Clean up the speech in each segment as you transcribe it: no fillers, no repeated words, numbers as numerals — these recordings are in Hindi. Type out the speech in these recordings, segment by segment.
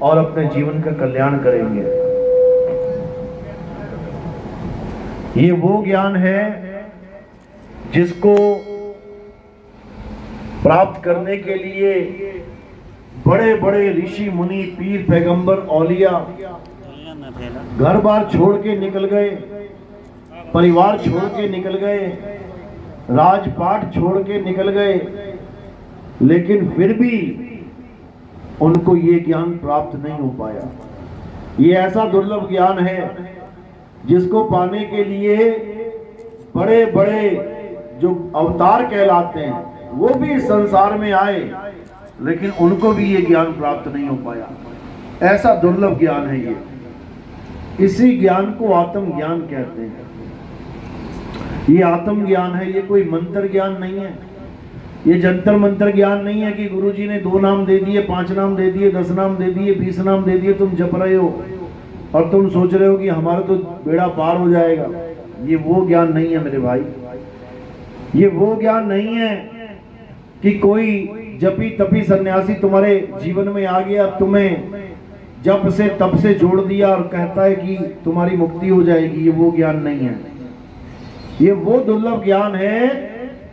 और अपने जीवन का कल्याण करेंगे। ये वो ज्ञान है जिसको प्राप्त करने के लिए बड़े बड़े ऋषि मुनि, पीर, पैगंबर, औलिया घर बार छोड़ के निकल गए, परिवार छोड़ के निकल गए, राजपाट छोड़ के निकल गए, लेकिन फिर भी उनको ये ज्ञान प्राप्त नहीं हो पाया। ये ऐसा दुर्लभ ज्ञान है जिसको पाने के लिए बड़े बड़े जो अवतार कहलाते हैं वो भी इस संसार में आए, लेकिन उनको भी ये ज्ञान प्राप्त नहीं हो पाया। ऐसा दुर्लभ ज्ञान है ये। इसी ज्ञान को आत्म ज्ञान कहते हैं। ये आत्म ज्ञान है, ये कोई मंत्र ज्ञान नहीं है, ये जंतर मंत्र ज्ञान नहीं है कि गुरुजी ने 2 नाम दे दिए, 5 नाम दे दिए, 10 नाम दे दिए, 20 नाम दे दिए, तुम जप रहे हो और तुम सोच रहे हो कि हमारा तो बेड़ा पार हो जाएगा। ये वो ज्ञान नहीं है मेरे भाई। ये वो ज्ञान नहीं है कि कोई जपी तपी सन्यासी तुम्हारे जीवन में आ गया, तुम्हें जप से तप से जोड़ दिया और कहता है कि तुम्हारी मुक्ति हो जाएगी। ये वो ज्ञान नहीं है। ये वो दुर्लभ ज्ञान है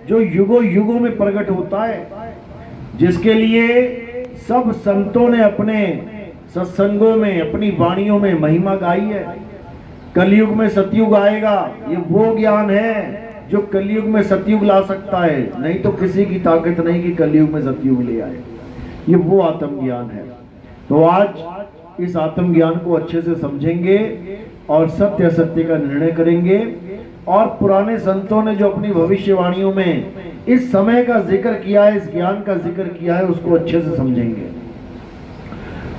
जो युगों युगों में प्रकट होता है, जिसके लिए सब संतों ने अपने सत्संगों में, अपनी वाणियों में महिमा गाई है। कलयुग में सतयुग आएगा, ये वो ज्ञान है जो कलयुग में सतयुग ला सकता है, नहीं तो किसी की ताकत नहीं कि कलयुग में सतयुग ले आए। ये वो आत्म ज्ञान है। तो आज इस आत्म ज्ञान को अच्छे से समझेंगे और सत्य असत्य का निर्णय करेंगे, और पुराने संतों ने जो अपनी भविष्यवाणियों में इस समय का जिक्र किया है, इस ज्ञान का जिक्र किया है, उसको अच्छे से समझेंगे।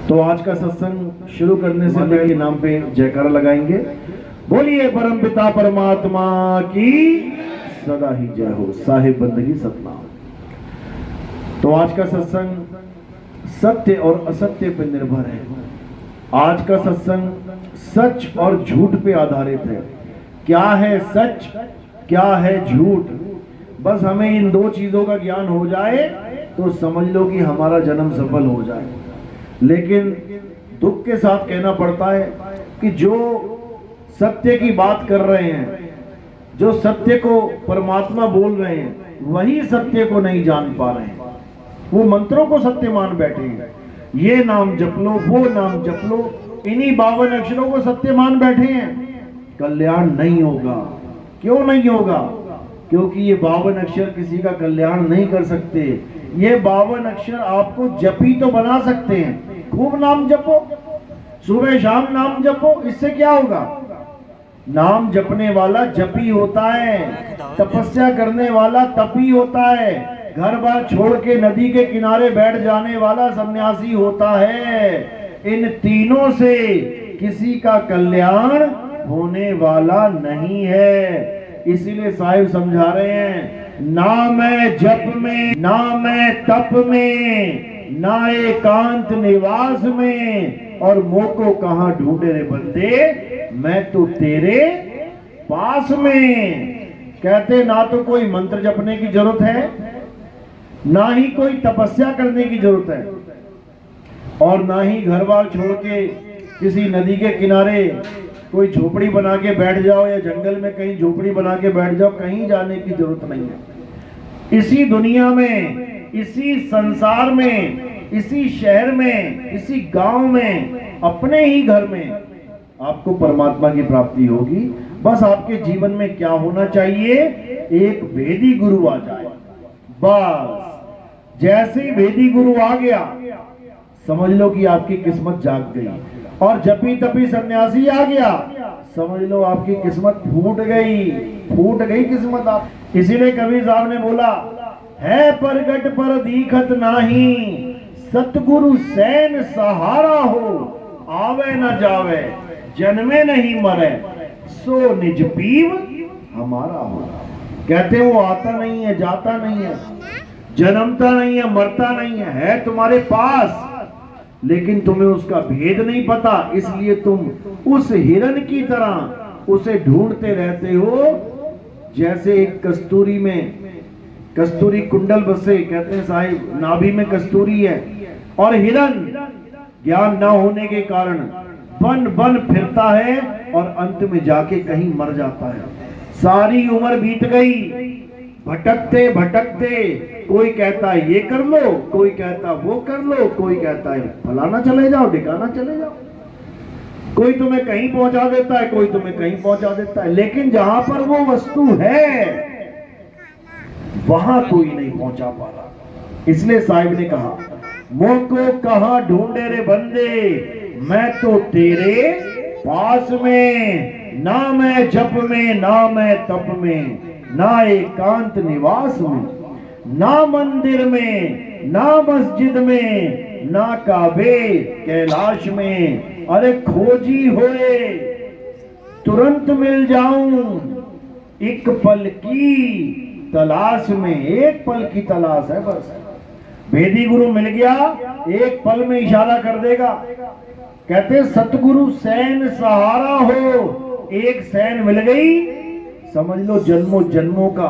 तो आज का सत्संग शुरू करने से पहले के नाम पे जयकारा लगाएंगे। बोलिए परम पिता परमात्मा की सदा ही जय हो। साहिब बंदगी सतनाम। तो आज का सत्संग सत्य और असत्य पर निर्भर है। आज का सत्संग सच और झूठ पे आधारित है। क्या है सच, क्या है झूठ, बस हमें इन 2 चीजों का ज्ञान हो जाए तो समझ लो कि हमारा जन्म सफल हो जाए। लेकिन दुख के साथ कहना पड़ता है कि जो सत्य की बात कर रहे हैं, जो सत्य को परमात्मा बोल रहे हैं, वही सत्य को नहीं जान पा रहे हैं। वो मंत्रों को सत्य मान बैठे हैं। ये नाम जप लो, वो नाम जप लो, इन्हीं 52 अक्षरों को सत्य मान बैठे हैं। कल्याण नहीं होगा। क्यों नहीं होगा? क्योंकि ये 52 अक्षर किसी का कल्याण नहीं कर सकते। ये 52 अक्षर आपको जपी तो बना सकते हैं। खूब नाम जपो, सुबह शाम नाम जपो, इससे क्या होगा? नाम जपने वाला जपी होता है, तपस्या करने वाला तपी होता है, घर बार छोड़ के नदी के किनारे बैठ जाने वाला सन्यासी होता है। इन तीनों से किसी का कल्याण होने वाला नहीं है। इसीलिए साहिब समझा रहे हैं, ना मैं जप में, ना मैं तप में, ना एकांत निवास में, और मोको कहां ढूंढे रे बंदे, मैं तो तेरे पास में। कहते ना तो कोई मंत्र जपने की जरूरत है, ना ही कोई तपस्या करने की जरूरत है, और ना ही घर बार छोड़ के किसी नदी के किनारे कोई झोपड़ी बना के बैठ जाओ, या जंगल में कहीं झोपड़ी बना के बैठ जाओ, कहीं जाने की जरूरत नहीं है। इसी दुनिया में, इसी संसार में, इसी शहर में, इसी गांव में, अपने ही घर में आपको परमात्मा की प्राप्ति होगी। बस आपके जीवन में क्या होना चाहिए? एक वेदी गुरु आ जाए। बस जैसे ही वेदी गुरु आ गया, समझ लो कि आपकी किस्मत जाग गई। और जपी तपी सन्यासी आ गया, समझ लो आपकी किस्मत फूट गई, फूट गई किस्मत आप। इसीलिए कबीर साहब ने बोला, है प्रगट पर दीखत नाही, सतगुरु सैन सहारा हो, आवे न जावे जन्मे नहीं मरे, सो निज पीव हमारा हो। कहते वो आता नहीं है, जाता नहीं है, जन्मता नहीं है, मरता नहीं है तुम्हारे पास, लेकिन तुम्हें उसका भेद नहीं पता। इसलिए तुम उस हिरण की तरह उसे ढूंढते रहते हो। जैसे एक कस्तूरी में, कस्तूरी कुंडल बसे, कहते हैं साहिब नाभि में कस्तूरी है, और हिरण ज्ञान न होने के कारण बन बन फिरता है और अंत में जाके कहीं मर जाता है। सारी उम्र बीत गई भटकते भटकते, कोई कहता है ये कर लो, कोई कहता वो कर लो, कोई कहता है फलाना चले जाओ, ठिकाना चले जाओ। कोई तुम्हें कहीं पहुंचा देता है, कोई तुम्हें कहीं पहुंचा देता है, लेकिन जहां पर वो वस्तु है वहां कोई नहीं पहुंचा पा रहा। इसलिए साहिब ने कहा, मोको कहां ढूंढे रे बंदे, मैं तो तेरे पास में, ना मैं जप में, ना मैं तप में, ना एकांत निवास में, ना मंदिर में, ना मस्जिद में, ना काबे कैलाश में। अरे खोजी होए तुरंत मिल जाऊं, एक पल की तलाश में। एक पल की तलाश है बस। वेदी गुरु मिल गया, एक पल में इशारा कर देगा। कहते सतगुरु सैन सहारा हो, एक सैन मिल गई, समझ लो जन्मों जन्मों का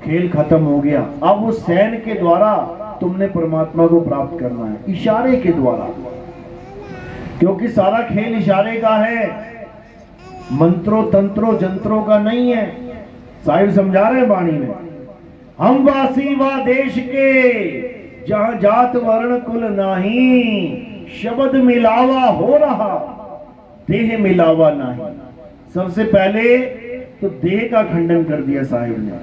खेल खत्म हो गया। अब उस सैन के द्वारा तुमने परमात्मा को प्राप्त करना है, इशारे के द्वारा, क्योंकि सारा खेल इशारे का है, मंत्रों तंत्रों जंत्रों का नहीं है। साहिब समझा रहे हैं वाणी में, हम वासी वा देश के, जहां जात वर्ण कुल नाही, शब्द मिलावा हो रहा, देह मिलावा नहीं। सबसे पहले तो देह का खंडन कर दिया साहिब ने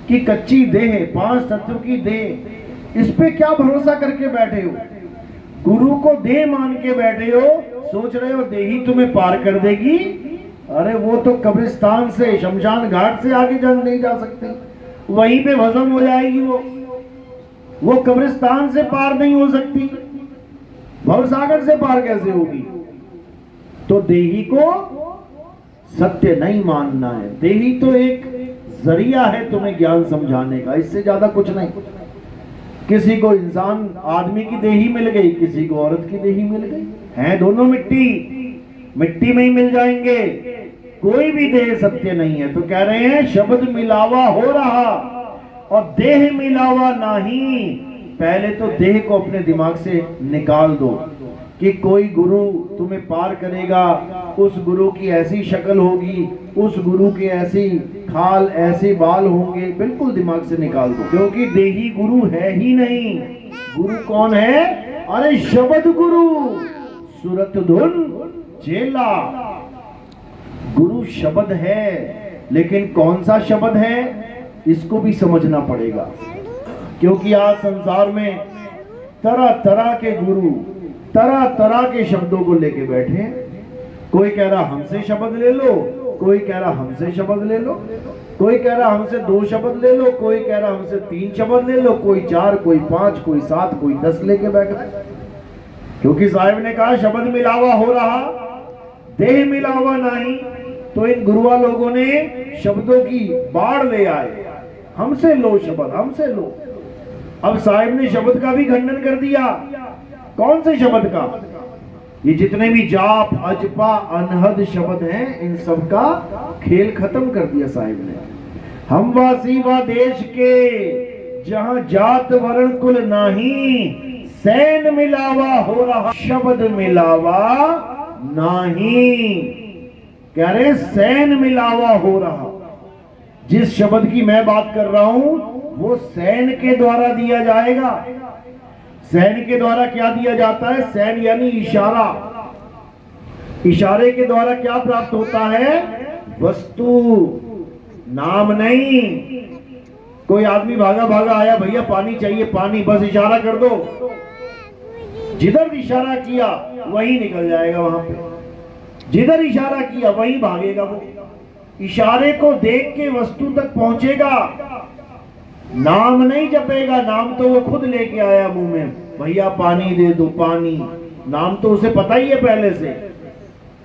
कि कच्ची देह, 5 तत्व की देह, इस पे क्या भरोसा करके बैठे हो? गुरु को देह मान के बैठे हो, सोच रहे हो देही तुम्हें पार कर देगी। अरे वो तो कब्रिस्तान से, शमशान घाट से आगे नहीं जा सकती, वहीं पे भस्म हो जाएगी। वो कब्रिस्तान से पार नहीं हो सकती, भवसागर से पार कैसे होगी? तो देही को सत्य नहीं मानना है। देही तो एक जरिया है तुम्हें ज्ञान समझाने का, इससे ज्यादा कुछ नहीं। किसी को इंसान आदमी की देही मिल गई, किसी को औरत की देही मिल गई, हैं दोनों मिट्टी, मिट्टी में ही मिल जाएंगे। कोई भी देह सत्य नहीं है। तो कह रहे हैं शब्द मिलावा हो रहा और देह मिलावा नहीं। पहले तो देह को अपने दिमाग से निकाल दो कि कोई गुरु तुम्हें पार करेगा, उस गुरु की ऐसी शक्ल होगी, उस गुरु के ऐसी खाल, ऐसे बाल होंगे, बिल्कुल दिमाग से निकाल दो, क्योंकि देही गुरु है ही नहीं। गुरु कौन है? अरे शब्द गुरु, सुरत धुन चेला। गुरु शब्द है, लेकिन कौन सा शब्द है इसको भी समझना पड़ेगा, क्योंकि आज संसार में तरह तरह के गुरु तरह तरह के शब्दों को लेके बैठे। कोई कह रहा हमसे शब्द ले लो, कोई कह रहा हमसे शब्द ले लो, कोई कह रहा हमसे 2 शब्द ले लो, कोई कह रहा हमसे 3 शब्द ले लो, कोई 4, कोई 5, कोई 7, कोई 10 लेके बैठा। क्योंकि साहिब ने कहा शब्द मिलावा हो रहा, देह मिलावा नहीं। तो इन गुरुआ लोगों ने शब्दों की बाढ़ ले आए, हमसे लो शब्द, हमसे लो। अब साहिब ने शब्द का भी खंडन कर दिया। कौन से शब्द का? ये जितने भी जाप अजपा अनहद शब्द हैं, इन सब का खेल खत्म कर दिया साहिब ने। हम वासी व देश के, जहां जात वर्ण कुल नाही, सैन मिलावा हो रहा, शब्द मिलावा नाही। कह रहे सैन मिलावा हो रहा। जिस शब्द की मैं बात कर रहा हूं वो सैन के द्वारा दिया जाएगा। सैन के द्वारा क्या दिया जाता है? सैन यानी इशारा। इशारे के द्वारा क्या प्राप्त होता है? वस्तु, नाम नहीं। कोई आदमी भागा भागा आया, भैया पानी चाहिए, पानी, बस इशारा कर दो, जिधर इशारा किया वही निकल जाएगा। वहां पे जिधर इशारा किया वही भागेगा। वो इशारे को देख के वस्तु तक पहुंचेगा, नाम नहीं जपेगा। नाम तो वो खुद लेके आया मुंह में, भैया पानी दे दो, पानी। नाम तो उसे पता ही है पहले से।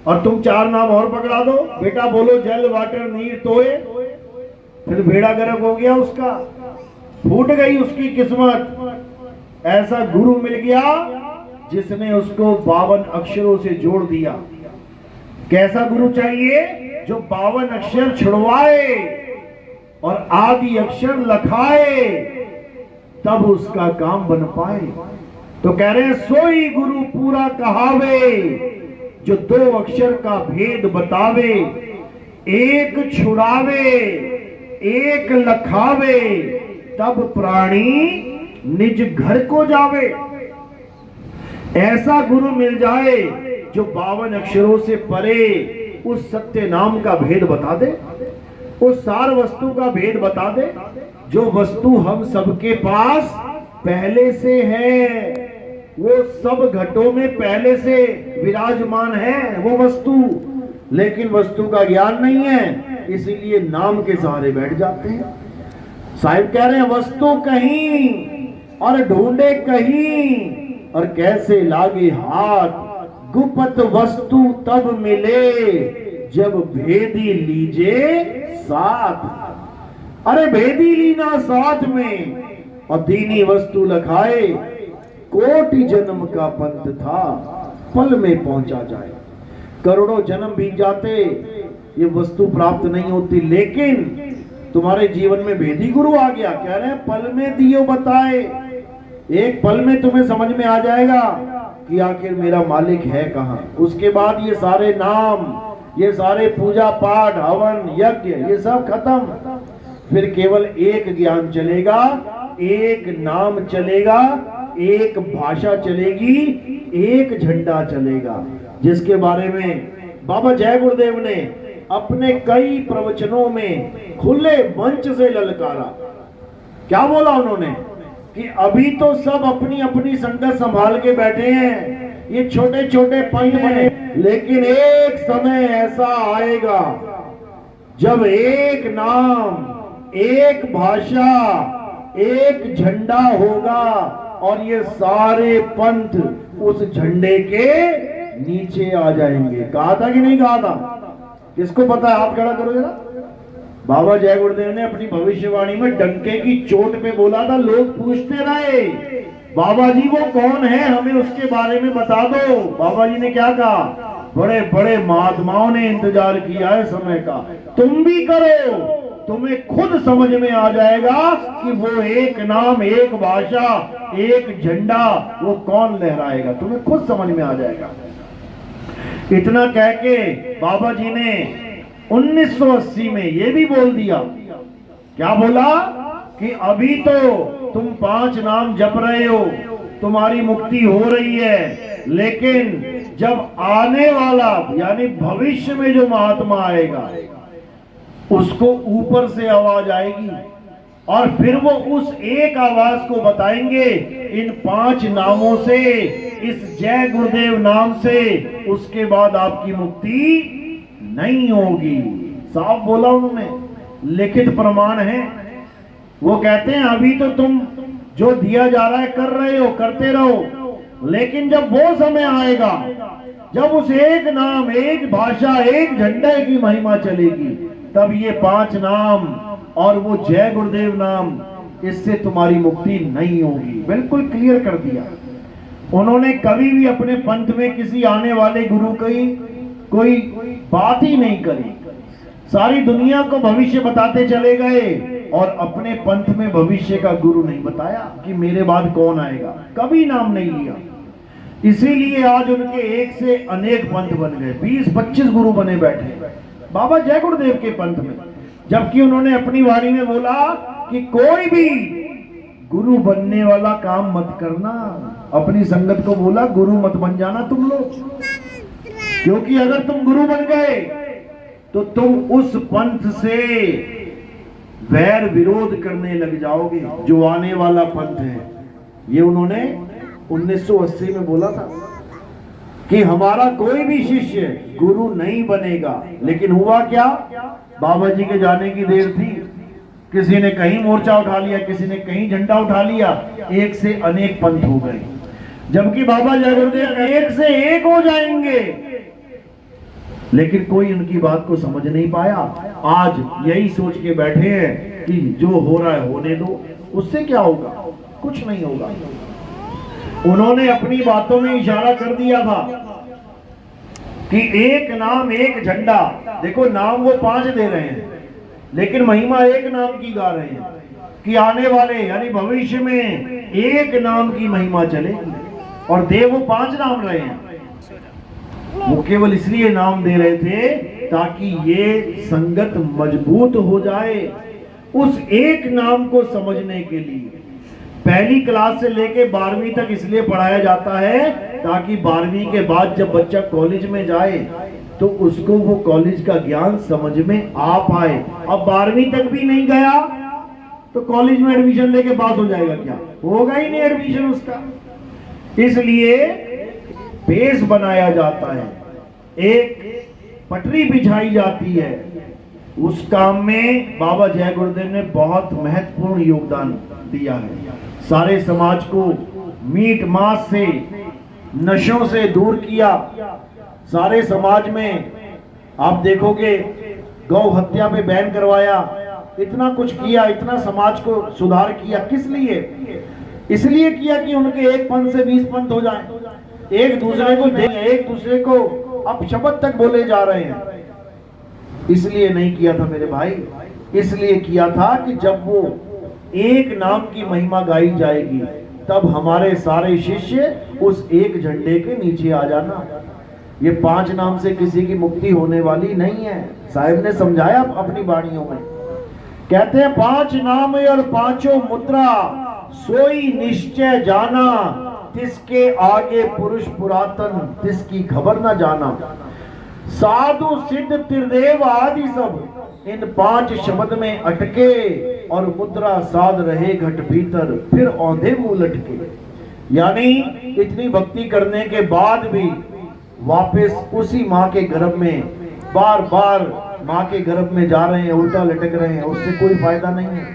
और तुम 4 नाम और पकड़ा दो, बेटा बोलो जल वाटर नीर तोए, फिर बेड़ा गर्क हो गया उसका, फूट गई उसकी किस्मत। ऐसा गुरु मिल गया जिसने उसको 52 अक्षरों से जोड़ दिया। कैसा गुरु चाहिए? जो 52 अक्षर छुड़वाए और आदि अक्षर लखाए, तब उसका काम बन पाए। तो कह रहे हैं सोई गुरु पूरा कहावे, जो दो अक्षर का भेद बतावे, एक छुड़ावे एक लखावे, तब प्राणी निज घर को जावे। ऐसा गुरु मिल जाए जो 52 अक्षरों से परे उस सत्य नाम का भेद बता दे, उस सार वस्तु का भेद बता दे, जो वस्तु हम सबके पास पहले से है, वो सब घटों में पहले से विराजमान है वो वस्तु, लेकिन वस्तु का ज्ञान नहीं है, इसीलिए नाम के सहारे बैठ जाते हैं। साहिब कह रहे हैं वस्तु कहीं और ढूंढे कहीं, और कैसे लागे हाथ, गुप्त वस्तु तब मिले, जब भेदी लीजे साथ। अरे भेदी लीना साथ में, और दीनी वस्तु लखाए, कोटि जन्म का पंथ था, पल में पहुंचा जाए। करोड़ों जन्म बीत जाते, ये वस्तु प्राप्त नहीं होती, लेकिन तुम्हारे जीवन में भेदी गुरु आ गया, कह रहे हैं पल में दियो बताए। एक पल में तुम्हें समझ में आ जाएगा कि आखिर मेरा मालिक है कहां। उसके बाद ये सारे नाम, ये सारे पूजा पाठ हवन यज्ञ, ये सब खत्म, फिर केवल एक ज्ञान चलेगा, एक नाम चलेगा, एक भाषा चलेगी, एक झंडा चलेगा, जिसके बारे में बाबा जय गुरुदेव ने अपने कई प्रवचनों में खुले मंच से ललकारा। क्या बोला उन्होंने कि अभी तो सब अपनी अपनी संगत संभाल के बैठे हैं, ये छोटे छोटे पंथ बने, लेकिन एक समय ऐसा आएगा जब एक नाम, एक भाषा, एक झंडा होगा, और ये सारे पंथ उस झंडे के नीचे आ जाएंगे। कहा था कि नहीं कहा था? किसको पता है? आप खड़ा करो जरा। बाबा जय गुरुदेव ने अपनी भविष्यवाणी में डंके की चोट पे बोला था, लोग पूछते रहे बाबा जी वो कौन है, हमें उसके बारे में बता दो। बाबा जी ने क्या कहा? बड़े बड़े महात्माओं ने इंतजार किया है समय का, तुम भी करो, तुम्हें खुद समझ में आ जाएगा कि वो एक नाम, एक भाषा, एक झंडा वो कौन लहराएगा, तुम्हें खुद समझ में आ जाएगा। इतना कह के बाबा जी ने 1980 में ये भी बोल दिया, क्या बोला कि अभी तो तुम 5 नाम जप रहे हो, तुम्हारी मुक्ति हो रही है, लेकिन जब आने वाला यानी भविष्य में जो महात्मा आएगा उसको ऊपर से आवाज आएगी, और फिर वो उस एक आवाज को बताएंगे इन 5 नामों से, इस जय गुरुदेव नाम से, उसके बाद आपकी मुक्ति नहीं होगी। साफ बोला उन्होंने, लिखित प्रमाण है। वो कहते हैं अभी तो तुम जो दिया जा रहा है कर रहे हो, करते रहो, लेकिन जब वो समय आएगा जब उस एक नाम, एक भाषा, एक झंडे की महिमा चलेगी, तब ये 5 नाम और वो जय गुरुदेव नाम, इससे तुम्हारी मुक्ति नहीं होगी। बिल्कुल क्लियर कर दिया उन्होंने। कभी भी अपने पंथ में किसी आने वाले गुरु की कोई बात ही नहीं करी, सारी दुनिया को भविष्य बताते चले गए और अपने पंथ में भविष्य का गुरु नहीं बताया कि मेरे बाद कौन आएगा, कभी नाम नहीं लिया। इसीलिए आज उनके एक से अनेक पंथ बन गए, 20-25 गुरु बने बैठे बाबा जय गुरुदेव के पंथ में, जबकि उन्होंने अपनी वाणी में बोला कि कोई भी गुरु बनने वाला काम मत करना। अपनी संगत को बोला गुरु मत बन जाना तुम लोग, क्योंकि अगर तुम गुरु बन गए तो तुम उस पंथ से वैर विरोध करने लग जाओगे जो आने वाला पंथ है। ये उन्होंने 1980 में बोला था कि हमारा कोई भी शिष्य गुरु नहीं बनेगा। लेकिन हुआ क्या? बाबा जी के जाने की देर थी, किसी ने कहीं मोर्चा उठा लिया, किसी ने कहीं झंडा उठा लिया, एक से अनेक पंथ हो गए। जबकि बाबा जय गुरुदेव एक से एक हो जाएंगे, लेकिन कोई उनकी बात को समझ नहीं पाया। आज यही सोच के बैठे हैं कि जो हो रहा है होने दो, उससे क्या होगा, कुछ नहीं होगा। उन्होंने अपनी बातों में इशारा कर दिया था कि एक नाम, एक झंडा। देखो नाम वो 5 दे रहे हैं, लेकिन महिमा एक नाम की गा रहे हैं कि आने वाले यानी भविष्य में एक नाम की महिमा चलेगी। और देव वो 5 नाम रहे हैं। वो केवल इसलिए नाम दे रहे थे ताकि ये संगत मजबूत हो जाए उस एक नाम को समझने के लिए। पहली क्लास से लेके 12वीं तक इसलिए पढ़ाया जाता है ताकि 12वीं के बाद जब बच्चा कॉलेज में जाए तो उसको वो कॉलेज का ज्ञान समझ में आ पाए। अब 12वीं तक भी नहीं गया तो कॉलेज में एडमिशन लेके पास हो जाएगा क्या? होगा ही नहीं एडमिशन उसका। इसलिए बेस बनाया जाता है, एक पटरी बिछाई जाती है। उस काम में बाबा जय गुरुदेव ने बहुत महत्वपूर्ण योगदान दिया है। सारे समाज को मीट मांस से, नशों से दूर किया। सारे समाज में आप देखोगे गौ हत्या पे बैन करवाया, इतना कुछ किया, इतना समाज को सुधार किया। किस लिए? इसलिए किया कि उनके एक पंथ से 20 पंथ हो जाए, एक दूसरे को दें, एक दूसरे को अपशब्द तक बोले जा रहे हैं। इसलिए नहीं किया था मेरे भाई, इसलिए किया था कि जब वो एक नाम की महिमा गाई जाएगी तब हमारे सारे शिष्य उस एक झंडे के नीचे आ जाना। ये 5 नाम से किसी की मुक्ति होने वाली नहीं है। साहिब ने समझाया अपनी वाणियों में, कहते हैं 5 नाम और 5 मुद्रा सोई निश्चय जाना, तिसके आगे पुरुष पुरातन तिसकी खबर न जाना। साधु सिद्ध त्रिदेव आदि सब इन 5 शब्द में अटके और मुद्रा साध रहे घट भीतर, फिर औंधे मुंह लटके। यानी इतनी भक्ति करने के बाद भी वापस उसी माँ के गर्भ में बार बार माँ के गर्भ में जा रहे हैं, उल्टा लटक रहे हैं, उससे कोई फायदा नहीं है।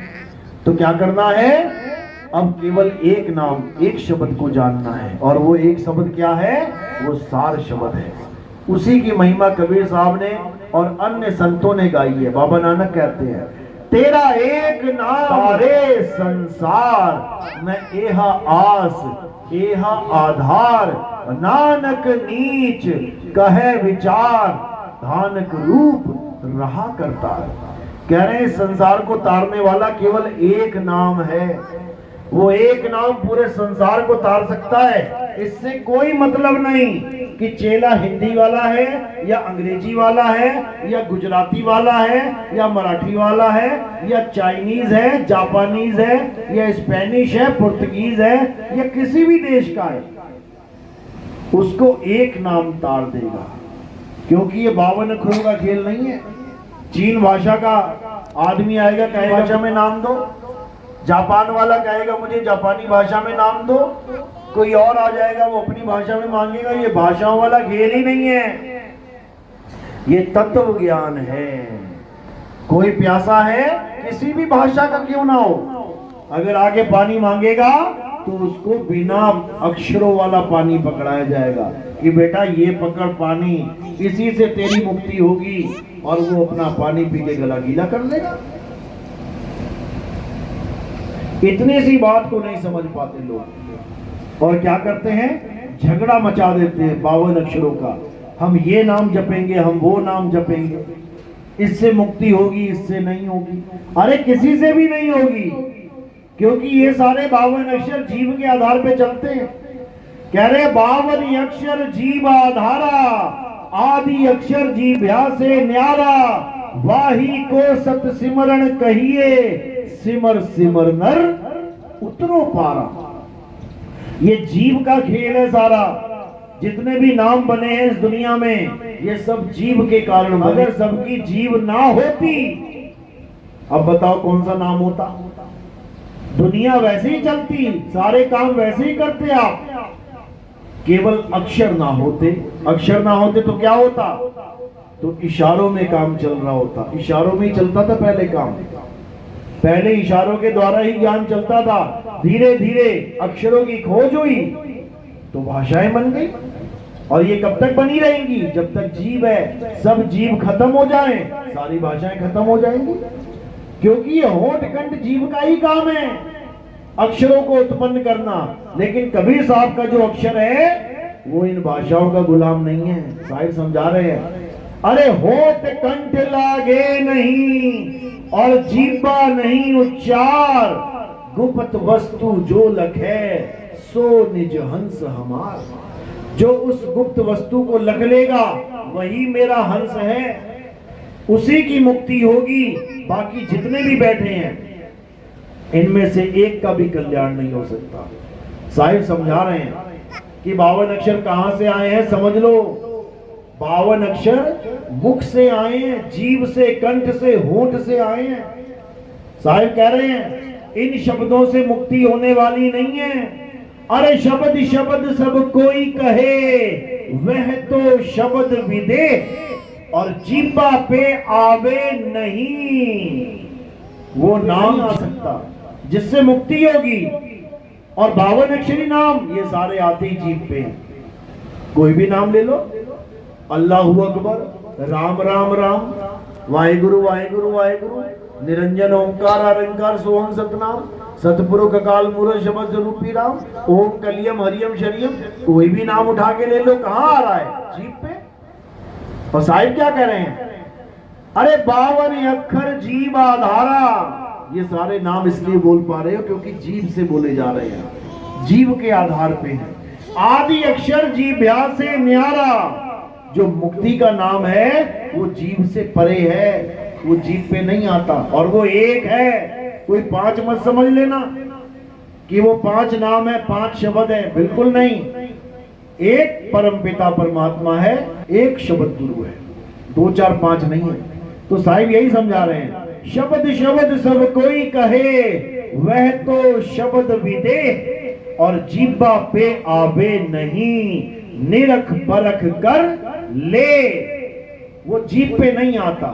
तो क्या करना है? अब केवल एक नाम, एक शब्द को जानना है, और वो एक शब्द क्या है? वो सार शब्द है। उसी की महिमा कबीर साहब ने और अन्य संतों ने गाई है। बाबा नानक कहते हैं, तेरा एक नाम सारे संसार में एहा आस एहा आधार, नानक नीच कहे विचार, धानक रूप रहा करता। कह रहे हैं संसार को तारने वाला केवल एक नाम है। वो एक नाम पूरे संसार को तार सकता है। इससे कोई मतलब नहीं कि चेला हिंदी वाला है या अंग्रेजी वाला है या गुजराती वाला है या मराठी वाला है या चाइनीज है, जापानीज है या स्पेनिश है, पुर्तगीज है या किसी भी देश का है, उसको एक नाम तार देगा। क्योंकि ये 52 अक्षरों का खेल नहीं है। चीन भाषा का आदमी आएगा, कहेगा भाषा में नाम दो। जापान वाला कहेगा मुझे जापानी भाषा में नाम दो। कोई और आ जाएगा, वो अपनी भाषा में मांगेगा। ये भाषाओं वाला खेल ही नहीं है, ये तत्व ज्ञान है। कोई प्यासा है, किसी भी भाषा का क्यों ना हो, अगर आगे पानी मांगेगा तो उसको बिना अक्षरों वाला पानी पकड़ाया जाएगा कि बेटा ये पकड़ पानी, इसी से तेरी मुक्ति होगी, और वो अपना पानी पी के गला गीला कर लेगा। इतनी सी बात को नहीं समझ पाते लोग, और क्या करते हैं? झगड़ा मचा देते हैं 52 अक्षरों का। हम ये नाम जपेंगे, हम वो नाम जपेंगे, इससे मुक्ति होगी, इससे नहीं होगी। अरे किसी से भी नहीं होगी, क्योंकि ये सारे 52 अक्षर जीव के आधार पे चलते हैं। कह रहे 52 अक्षर जीव आधारा, आदि अक्षर जीभ्या से न्यारा, वाही को सत सिमरण कहिए, सिमर सिमर नर उतरो पारा। ये जीव का खेल है सारा। जितने भी नाम बने हैं इस दुनिया में, ये सब जीव के कारण बने। अगर सबकी जीव ना होती, अब बताओ कौन सा नाम होता? दुनिया वैसे ही चलती, सारे काम वैसे ही करते आप। केवल अक्षर ना होते, अक्षर ना होते तो क्या होता? तो इशारों में काम चल रहा होता। इशारों में ही चलता था पहले काम, पहले इशारों के द्वारा ही ज्ञान चलता था। धीरे धीरे अक्षरों की खोज हुई तो भाषाएं बन गई, और ये कब तक बनी रहेंगी? जब तक जीव है। सब जीव खत्म हो जाएं, सारी भाषाएं खत्म हो जाएंगी। क्योंकि ये होठ कंठ जीव का ही काम है, अक्षरों को उत्पन्न करना। लेकिन कबीर साहब का जो अक्षर है वो इन भाषाओं का गुलाम नहीं है। साहिब समझा रहे हैं, अरे होठ कंठ लागे नहीं और जीवा नहीं उच्चार, गुप्त वस्तु जो लखे सो निज हंस हमार। जो उस गुप्त वस्तु को लग लेगा वही मेरा हंस है, उसी की मुक्ति होगी। बाकी जितने भी बैठे हैं इनमें से एक का भी कल्याण नहीं हो सकता। साहिब समझा रहे हैं कि 52 अक्षर कहां से आए हैं, समझ लो। 52 अक्षर मुख से आए हैं, जीव से, कंठ से, होंठ से आए हैं। साहिब कह रहे हैं इन शब्दों से मुक्ति होने वाली नहीं है। अरे शब्द शब्द सब कोई कहे, वह तो शब्द विदेह और जीवा पे आवे नहीं। वो नाम आ सकता जिससे मुक्ति होगी। और 52 अक्षरी नाम ये सारे आते ही जीव पे। कोई भी नाम ले लो, अल्लाहु अकबर, राम राम राम, वाहेगुरु वाहेगुरु वाहेगुरु, निरंजन ओंकार अरंकार सोहम सतनाम, सतपुरुष अकाल मूर्त शब्द स्वरूपी राम, ओम कलियम हरियम शरियम। कोई भी नाम उठा के ले लो, कहां आ रहा है? जीभ पे। और साहिब क्या कह रहे हैं? अरे 52 अक्षर जीव आधारा। ये सारे नाम इसलिए बोल पा रहे हो क्योंकि जीव से बोले जा रहे हैं, जीव के आधार पे है। आदि अक्षर जीभ्या से न्यारा। जो मुक्ति का नाम है वो जीव से परे है, वो जीव पे नहीं आता। और वो एक है, कोई 5 मत समझ लेना कि वो 5 नाम है, 5 शब्द है, बिल्कुल नहीं। एक परमपिता परमात्मा है, एक शब्द गुरु है, 2 4 5 नहीं है। तो साहिब यही समझा रहे हैं, शब्द शब्द सब कोई कहे, वह तो शब्द विदेह और जीवा पे आवे नहीं। निरख परख कर ले। वो जीभ पे नहीं आता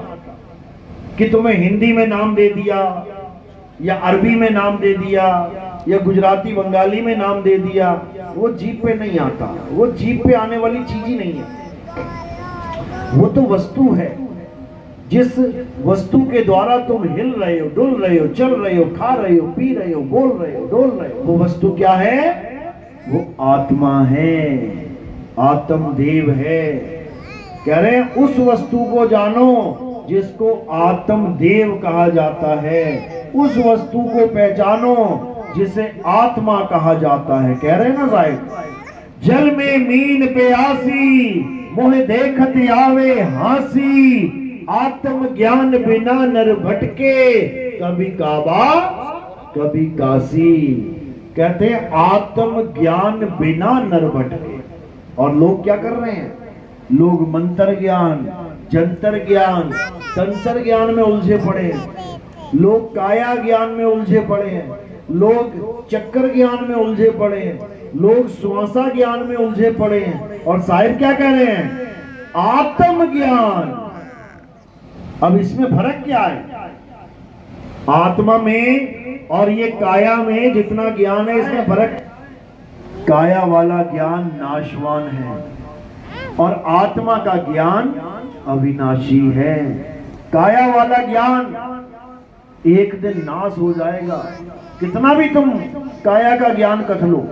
कि तुम्हें हिंदी में नाम दे दिया या अरबी में नाम दे दिया या गुजराती बंगाली में नाम दे दिया। वो जीभ पे नहीं आता, वो जीभ पे आने वाली चीज ही नहीं है। वो तो वस्तु है, जिस वस्तु के द्वारा तुम हिल रहे हो, डुल रहे हो, चल रहे हो, खा रहे हो, पी रहे हो, बोल रहे हो, डोल रहे हो, वो वस्तु क्या है? वो आत्मा है, आत्म देव है। कह रहे हैं उस वस्तु को जानो जिसको आत्म देव कहा जाता है, उस वस्तु को पहचानो जिसे आत्मा कहा जाता है। कह रहे हैं ना साहिब, जल में मीन प्यासी, मोह देखत आवे हासी, आत्म ज्ञान बिना नर भटके, कभी काबा कभी काशी। कहते हैं आत्म ज्ञान बिना नर भटके। और लोग क्या कर रहे हैं? लोग मंत्र ज्ञान, जंतर ज्ञान, तंत्र ज्ञान में उलझे पड़े हैं। लोग काया ज्ञान में उलझे पड़े हैं। लोग चक्कर ज्ञान में उलझे पड़े हैं। लोग श्वासा ज्ञान में उलझे पड़े हैं। और साहिब क्या कह रहे हैं? आत्म ज्ञान। अब इसमें फर्क क्या है? आत्मा में और ये काया में जितना ज्ञान है इसमें फर्क। काया वाला ज्ञान नाशवान है और आत्मा का ज्ञान अविनाशी है। काया वाला ज्ञान एक दिन नाश हो जाएगा। कितना भी तुम काया का ज्ञान कथ लो,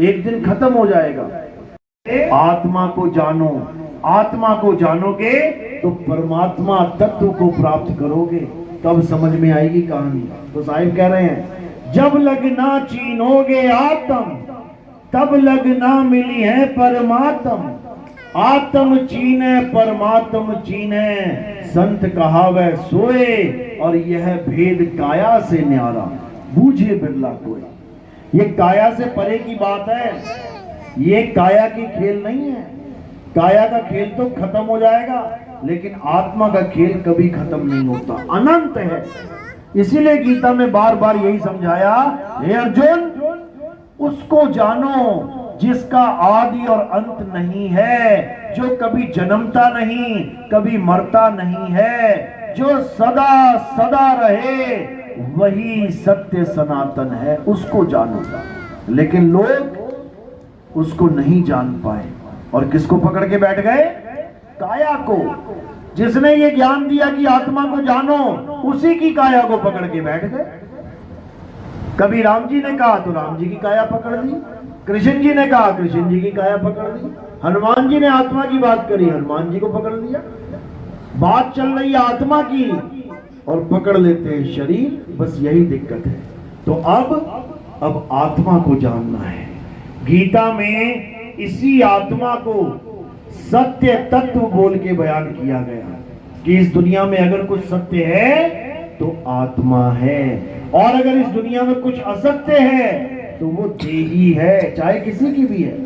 एक दिन खत्म हो जाएगा। आत्मा को जानो, आत्मा को जानोगे तो परमात्मा तत्व को प्राप्त करोगे, तब समझ में आएगी कहानी। तो साहिब कह रहे हैं जब लगना चीनोगे आत्म, तब लगना मिली है परमात्म। आत्म चीने परमात्म चीने, संत कहावे सोए, और यह भेद काया से न्यारा, बूझे बिरला कोई। ये काया से परे की बात है, ये काया की खेल नहीं है। काया का खेल तो खत्म हो जाएगा, लेकिन आत्मा का खेल कभी खत्म नहीं होता, अनंत है। इसीलिए गीता में बार बार यही समझाया, हे अर्जुन उसको जानो जिसका आदि और अंत नहीं है, जो कभी जन्मता नहीं, कभी मरता नहीं है, जो सदा सदा रहे, वही सत्य सनातन है, उसको जानो। लेकिन लोग उसको नहीं जान पाए और किसको पकड़ के बैठ गए? काया को। जिसने ये ज्ञान दिया कि आत्मा को जानो, उसी की काया को पकड़ के बैठ गए। कभी राम जी ने कहा तो राम जी की काया पकड़ ली, कृष्ण जी ने कहा कृष्ण जी की काया पकड़ ली, हनुमान जी ने आत्मा की बात करी, हनुमान जी को पकड़ लिया। बात चल रही है आत्मा की और पकड़ लेते हैं शरीर, बस यही दिक्कत है। तो अब आत्मा को जानना है। गीता में इसी आत्मा को सत्य तत्व बोल के बयान किया गया कि इस दुनिया में अगर कुछ सत्य है तो आत्मा है, और अगर इस दुनिया में कुछ असत्य है तो वो देही है, चाहे किसी की भी है,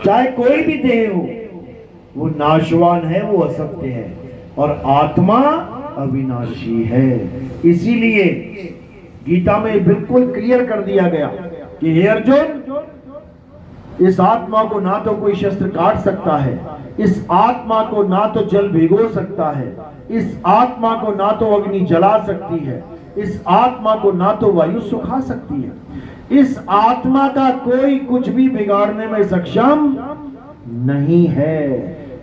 चाहे कोई भी देह हो, वो नाशवान है, वो असत्य है, और आत्मा अविनाशी है। इसीलिए गीता में बिल्कुल क्लियर कर दिया गया कि हे अर्जुन, इस आत्मा को ना तो कोई शस्त्र काट सकता है, इस आत्मा को ना तो जल भिगो सकता है, इस आत्मा को ना तो अग्नि जला सकती है, इस आत्मा को ना तो वायु सुखा सकती है, इस आत्मा का कोई कुछ भी बिगाड़ने में सक्षम नहीं है।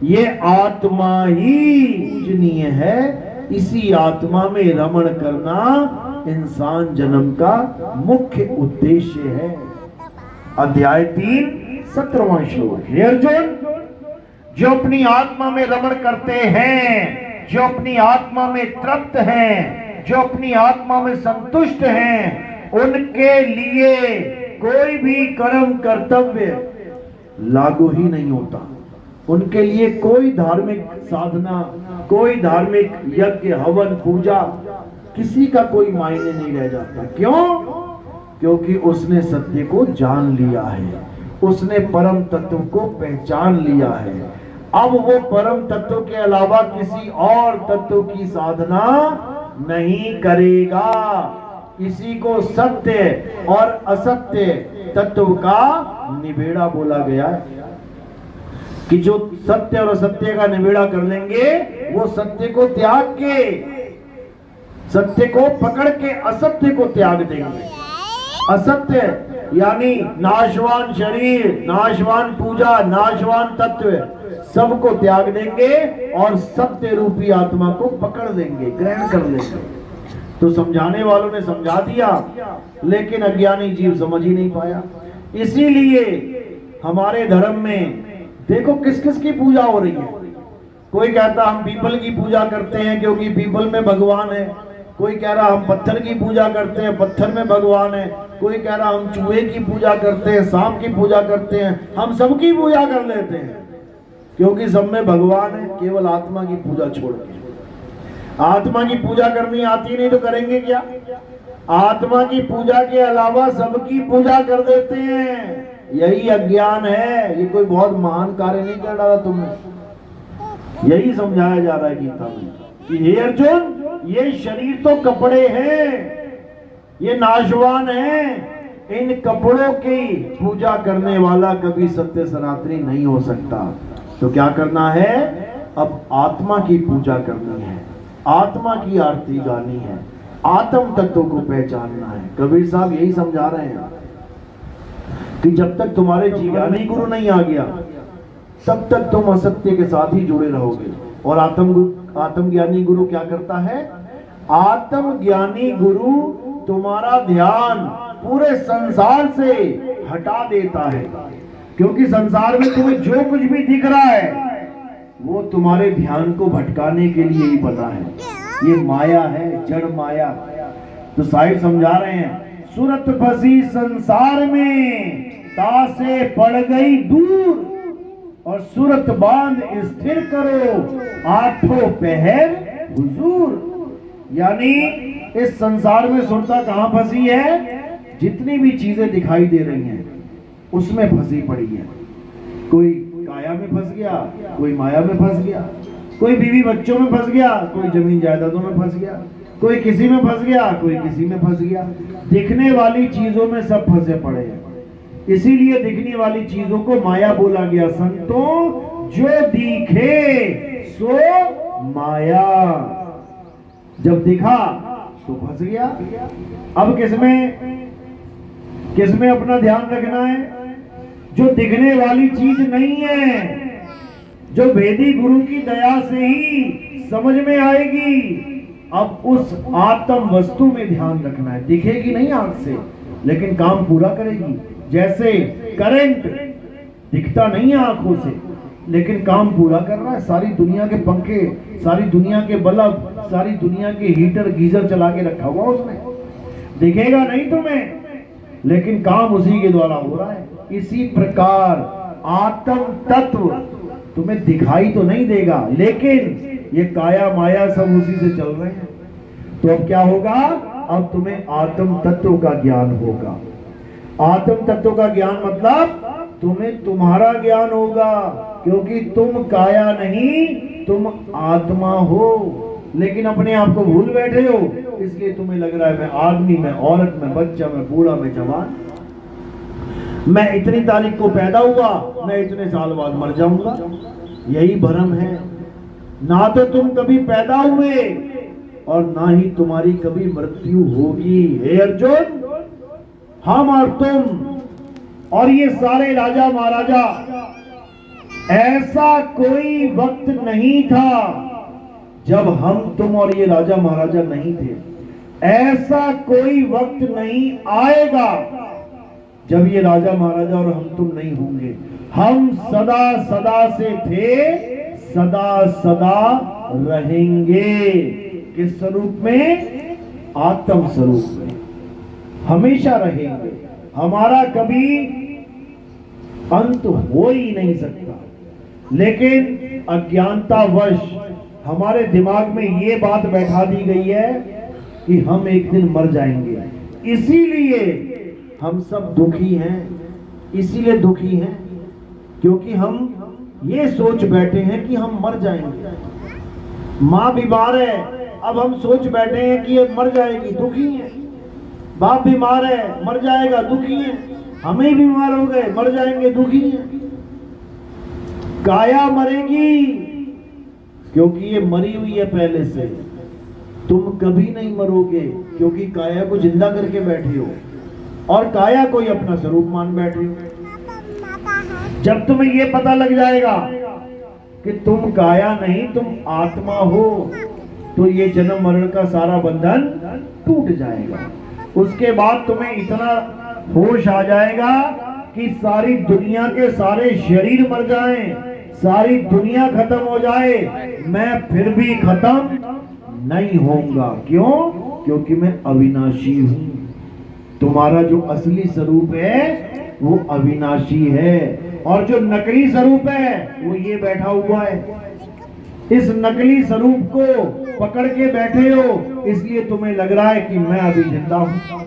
ये आत्मा ही पूजनीय है। इसी आत्मा में रमण करना इंसान जन्म का मुख्य उद्देश्य है। अध्याय 3 17वां श्लोक। हे अर्जुन, जो अपनी आत्मा में रमण करते हैं, जो अपनी आत्मा में तृप्त हैं, जो अपनी आत्मा में संतुष्ट हैं, उनके लिए कोई भी कर्म कर्तव्य लागू ही नहीं होता। उनके लिए कोई धार्मिक साधना, कोई धार्मिक यज्ञ, हवन, पूजा, किसी का कोई मायने नहीं रह जाता। क्यों? क्योंकि उसने सत्य को जान लिया है, उसने परम तत्व को पहचान लिया है। अब वो परम तत्व के अलावा किसी और तत्व की साधना नहीं करेगा। इसी को सत्य और असत्य तत्व का निबेड़ा बोला गया है कि जो सत्य और असत्य का निबेड़ा कर लेंगे, वो सत्य को त्याग के, सत्य को पकड़ के असत्य को त्याग देंगे। असत्य यानी नाशवान शरीर, नाशवान पूजा, नाशवान तत्व सबको त्याग देंगे और सत्य रूपी आत्मा को पकड़ लेंगे, ग्रहण कर लेंगे। तो समझाने वालों ने समझा दिया, लेकिन अज्ञानी जीव समझ ही नहीं पाया। इसीलिए हमारे धर्म में देखो किस किस की पूजा हो रही है। कोई कहता हम पीपल की पूजा करते हैं क्योंकि पीपल में भगवान है, कोई कह रहा हम पत्थर की पूजा करते हैं, पत्थर में भगवान है, कोई कह रहा हम चूहे की पूजा करते हैं, सांप की पूजा करते हैं। हम सबकी पूजा कर लेते हैं क्योंकि सब में भगवान है, केवल आत्मा की पूजा छोड़ के। आत्मा की पूजा करनी आती नहीं तो करेंगे क्या? आत्मा की पूजा के अलावा सबकी पूजा कर देते हैं। यही अज्ञान है। ये कोई बहुत महान कार्य नहीं कर रहा तुम्हें, यही समझाया जा रहा है गीता में कि हे अर्जुन, ये शरीर तो कपड़े हैं, ये नाशवान है। इन कपड़ों की पूजा करने वाला कभी सत्य सनातनी नहीं हो सकता। तो क्या करना है? अब आत्मा की पूजा करनी है, आत्मा की आरती गानी है, आत्म तत्व को पहचानना है। कबीर साहब यही समझा रहे हैं कि जब तक तुम्हारे जीवनी गुरु नहीं आ गया, तब तक तुम असत्य के साथ ही जुड़े रहोगे। और आत्मज्ञानी गुरु क्या करता है? आत्मज्ञानी गुरु तुम्हारा ध्यान पूरे संसार से हटा देता है, क्योंकि संसार में तुम्हें जो कुछ भी दिख रहा है वो तुम्हारे ध्यान को भटकाने के लिए ही बना है। ये माया है, जड़ माया। तो साहिब समझा रहे हैं, सूरत फंसी संसार में, तासे पड़ गई दूर, और सूरत बांध स्थिर करो, आठों पहर हुजूर। यानी इस संसार में सुरता कहां फंसी है? जितनी भी चीजें दिखाई दे रही हैं उसमें फंसी पड़ी है। कोई काया में फंस गया, कोई माया में फंस गया, कोई बीवी बच्चों में फंस गया, कोई जमीन जायदादों में फंस गया, कोई किसी में फंस गया, कोई किसी में फंस गया। दिखने वाली चीजों में सब फंसे पड़े हैं। इसीलिए दिखने वाली चीजों को माया बोला गया। संतों, जो दिखे सो माया। जब दिखा तो फंस गया। अब किसमें अपना ध्यान रखना है? जो दिखने वाली चीज नहीं है, जो वेदी गुरु की दया से ही समझ में आएगी। अब उस आत्म वस्तु में ध्यान रखना है। दिखेगी नहीं आंख से, लेकिन काम पूरा करेगी। जैसे करंट दिखता नहीं है आंखों से, लेकिन काम पूरा कर रहा है। सारी दुनिया के पंखे, सारी दुनिया के बल्ब, सारी दुनिया के हीटर, गीजर चला के रखा हुआ उसने। दिखेगा नहीं तुम्हें, लेकिन काम उसी के द्वारा हो रहा है। इसी प्रकार आत्म तत्व तुम्हें दिखाई तो नहीं देगा, लेकिन ये काया माया सब उसी से चल रहे हैं। तो अब क्या होगा? अब तुम्हें आत्म तत्व का ज्ञान होगा। आत्म तत्व का ज्ञान मतलब तुम्हें तुम्हारा ज्ञान होगा, क्योंकि तुम काया नहीं, तुम आत्मा हो। लेकिन अपने आप को भूल बैठे हो, इसलिए तुम्हें लग रहा है मैं आदमी, मैं औरत, मैं बच्चा, मैं बूढ़ा, मैं जवान, मैं इतनी तारीख को पैदा हुआ, मैं इतने साल बाद मर जाऊंगा। यही भ्रम है। ना तो तुम कभी पैदा हुए और ना ही तुम्हारी कभी मृत्यु होगी। हे अर्जुन, हम और तुम और ये सारे राजा महाराजा, ऐसा कोई वक्त नहीं था जब हम तुम और ये राजा महाराजा नहीं थे। ऐसा कोई वक्त नहीं आएगा जब ये राजा महाराजा और हम तुम नहीं होंगे। हम सदा सदा से थे, सदा सदा रहेंगे। किस स्वरूप में? आत्म स्वरूप में हमेशा रहेंगे। हमारा कभी अंत हो ही नहीं सकता। लेकिन अज्ञानतावश हमारे दिमाग में ये बात बैठा दी गई है कि हम एक दिन मर जाएंगे, इसीलिए हम सब दुखी हैं। इसीलिए दुखी हैं क्योंकि हम ये सोच बैठे हैं कि हम मर जाएंगे। माँ बीमार है, अब हम सोच बैठे हैं कि ये मर जाएगी, दुखी है। बाप बीमार है, मर जाएगा, दुखी है। हम ही बीमार हो गए, मर जाएंगे, दुखी है। काया मरेगी क्योंकि ये मरी हुई है पहले से। तुम कभी नहीं मरोगे क्योंकि काया को जिंदा करके बैठे हो और काया को ही अपना स्वरूप मान बैठे हो। जब तुम्हें ये पता लग जाएगा कि तुम काया नहीं, तुम आत्मा हो, तो ये जन्म मरण का सारा बंधन टूट जाएगा। उसके बाद तुम्हें इतना होश आ जाएगा कि सारी दुनिया के सारे शरीर मर जाएं, सारी दुनिया खत्म हो जाए, मैं फिर भी खत्म नहीं होऊंगा। क्यों? क्योंकि मैं अविनाशी हूं। तुम्हारा जो असली स्वरूप है वो अविनाशी है, और जो नकली स्वरूप है वो ये बैठा हुआ है। इस नकली स्वरूप को पकड़ के बैठे हो, इसलिए तुम्हें लग रहा है कि मैं अभी जिंदा हूं।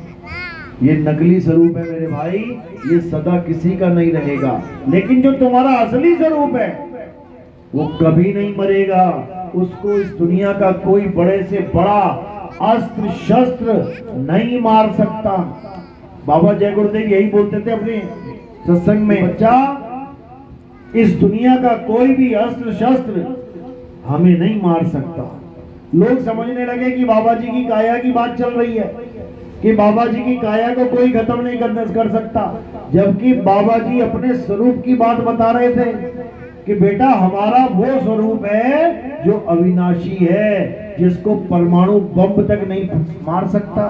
ये नकली स्वरूप है मेरे भाई, ये सदा किसी का नहीं रहेगा। लेकिन जो तुम्हारा असली स्वरूप है वो कभी नहीं मरेगा। उसको इस दुनिया का कोई बड़े से बड़ा अस्त्र शस्त्र नहीं मार सकता। बाबा जय गुरुदेव यही बोलते थे अपने सत्संग में, बच्चा, इस दुनिया का कोई भी अस्त्र शस्त्र हमें नहीं मार सकता। लोग समझने लगे कि बाबा जी की काया की बात चल रही है, कि बाबा जी की काया को कोई खत्म नहीं कर सकता, जबकि बाबा जी अपने स्वरूप की बात बता रहे थे कि बेटा हमारा वो स्वरूप है जो अविनाशी है, जिसको परमाणु बम तक नहीं मार सकता।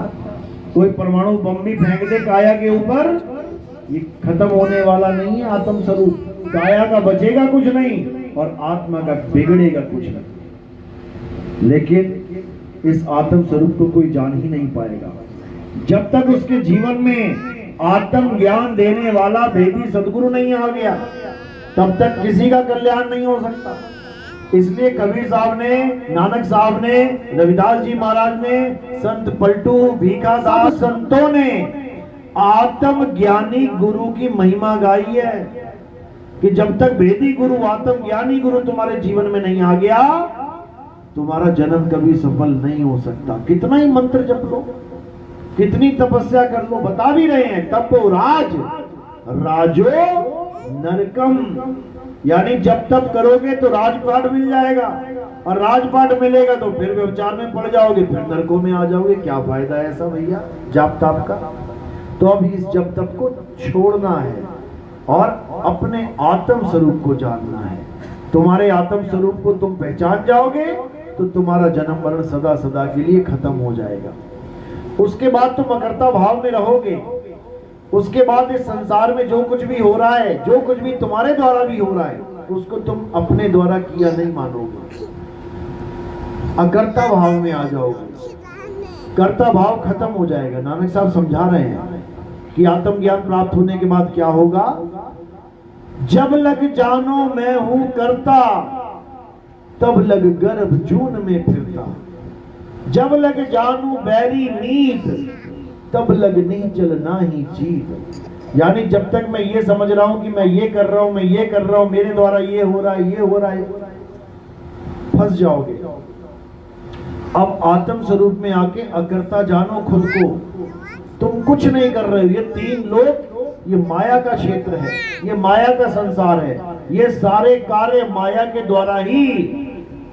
कोई परमाणु बम भी फेंक दे काया के ऊपर, ये खत्म होने वाला नहीं है। आत्म स्वरूप काया का बचेगा कुछ नहीं और आत्मा का बिगड़ेगा कुछ नहीं। लेकिन इस आत्म स्वरूप को कोई जान ही नहीं पाएगा जब तक उसके जीवन में आत्म ज्ञान देने वाला वेदी सदगुरु नहीं आ गया। तब तक किसी का कल्याण नहीं हो सकता। इसलिए कबीर साहब ने, नानक साहब ने, रविदास जी महाराज ने, संत पलटू, भीखा दास, संतों ने आत्म ज्ञानी गुरु की महिमा गाई है कि जब तक वेदी गुरु, आत्म ज्ञानी गुरु तुम्हारे जीवन में नहीं आ गया, तुम्हारा जन्म कभी सफल नहीं हो सकता। कितना ही मंत्र जप लो, कितनी तपस्या कर लो, बता भी रहे हैं तपो राज राजो नरकम, यानी जब तप करोगे तो राजपाट मिल जाएगा, और राजपाट मिलेगा तो फिर व्यभिचार में पड़ जाओगे, फिर नरकों में आ जाओगे। क्या फायदा है ऐसा भैया जप तप का? तो अभी इस जप तप को छोड़ना है और अपने आत्म स्वरूप को जानना है। तुम्हारे आत्म स्वरूप को तुम पहचान जाओगे तो तुम्हारा जन्म मरण सदा सदा के लिए खत्म हो जाएगा। उसके बाद तुम अकर्ता भाव में रहोगे। उसके बाद इस संसार में जो कुछ भी हो रहा है, जो कुछ भी तुम्हारे द्वारा भी हो रहा है, उसको तुम अपने द्वारा किया नहीं मानोगे, अकर्ता भाव में आ जाओगे। कर्ता भाव खत्म हो जाएगा। नानक साहब समझा रहे हैं कि आत्मज्ञान प्राप्त होने के बाद क्या होगा। जब लग जानो मैं हूं करता, तब लग गर्भ जून में फिरता। जब लग जानू बैरी नीत, तब लग नहीं चलना ही जीत। यानी जब तक मैं ये समझ रहा हूं कि मैं ये कर रहा हूं, मैं ये कर रहा हूं, मेरे द्वारा ये हो रहा है, ये हो रहा है, फंस जाओगे। अब आत्म स्वरूप में आके अकर्ता जानो खुद को। तुम कुछ नहीं कर रहे हो। ये तीन लोग, ये माया का क्षेत्र है, ये माया का संसार है। ये सारे कार्य माया के द्वारा ही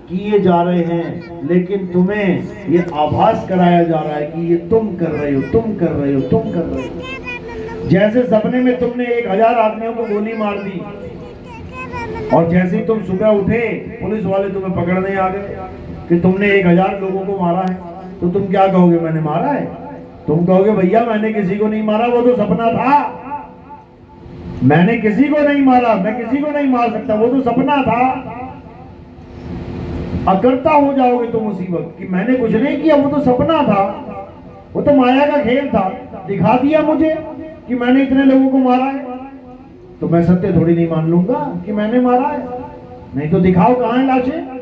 किए जा रहे हैं, लेकिन तुम्हें ये आभास कराया जा रहा है कि ये तुम कर रहे हो, तुम कर रहे हो, तुम कर रहे हो। जैसे सपने में तुमने 1000 आदमियों को गोली मार दी, और जैसे ही तुम सुबह उठे पुलिस वाले तुम्हें पकड़ने आ गए कि तुमने 1000 लोगों को मारा है, तो तुम क्या कहोगे? मैंने मारा है? तुम कहोगे भैया मैंने किसी को नहीं मारा, वो तो सपना था। मैंने किसी को नहीं मारा, मैं किसी को नहीं मार सकता, वो तो सपना था। अकर्ता हो जाओगे तुम उसी वक्त कि मैंने कुछ नहीं किया, वो तो सपना था, वो तो माया का खेल था। दिखा दिया मुझे कि मैंने इतने लोगों को मारा है, तो मैं सत्य थोड़ी नहीं मान लूंगा कि मैंने मारा है। नहीं तो दिखाओ कहां है लाशें,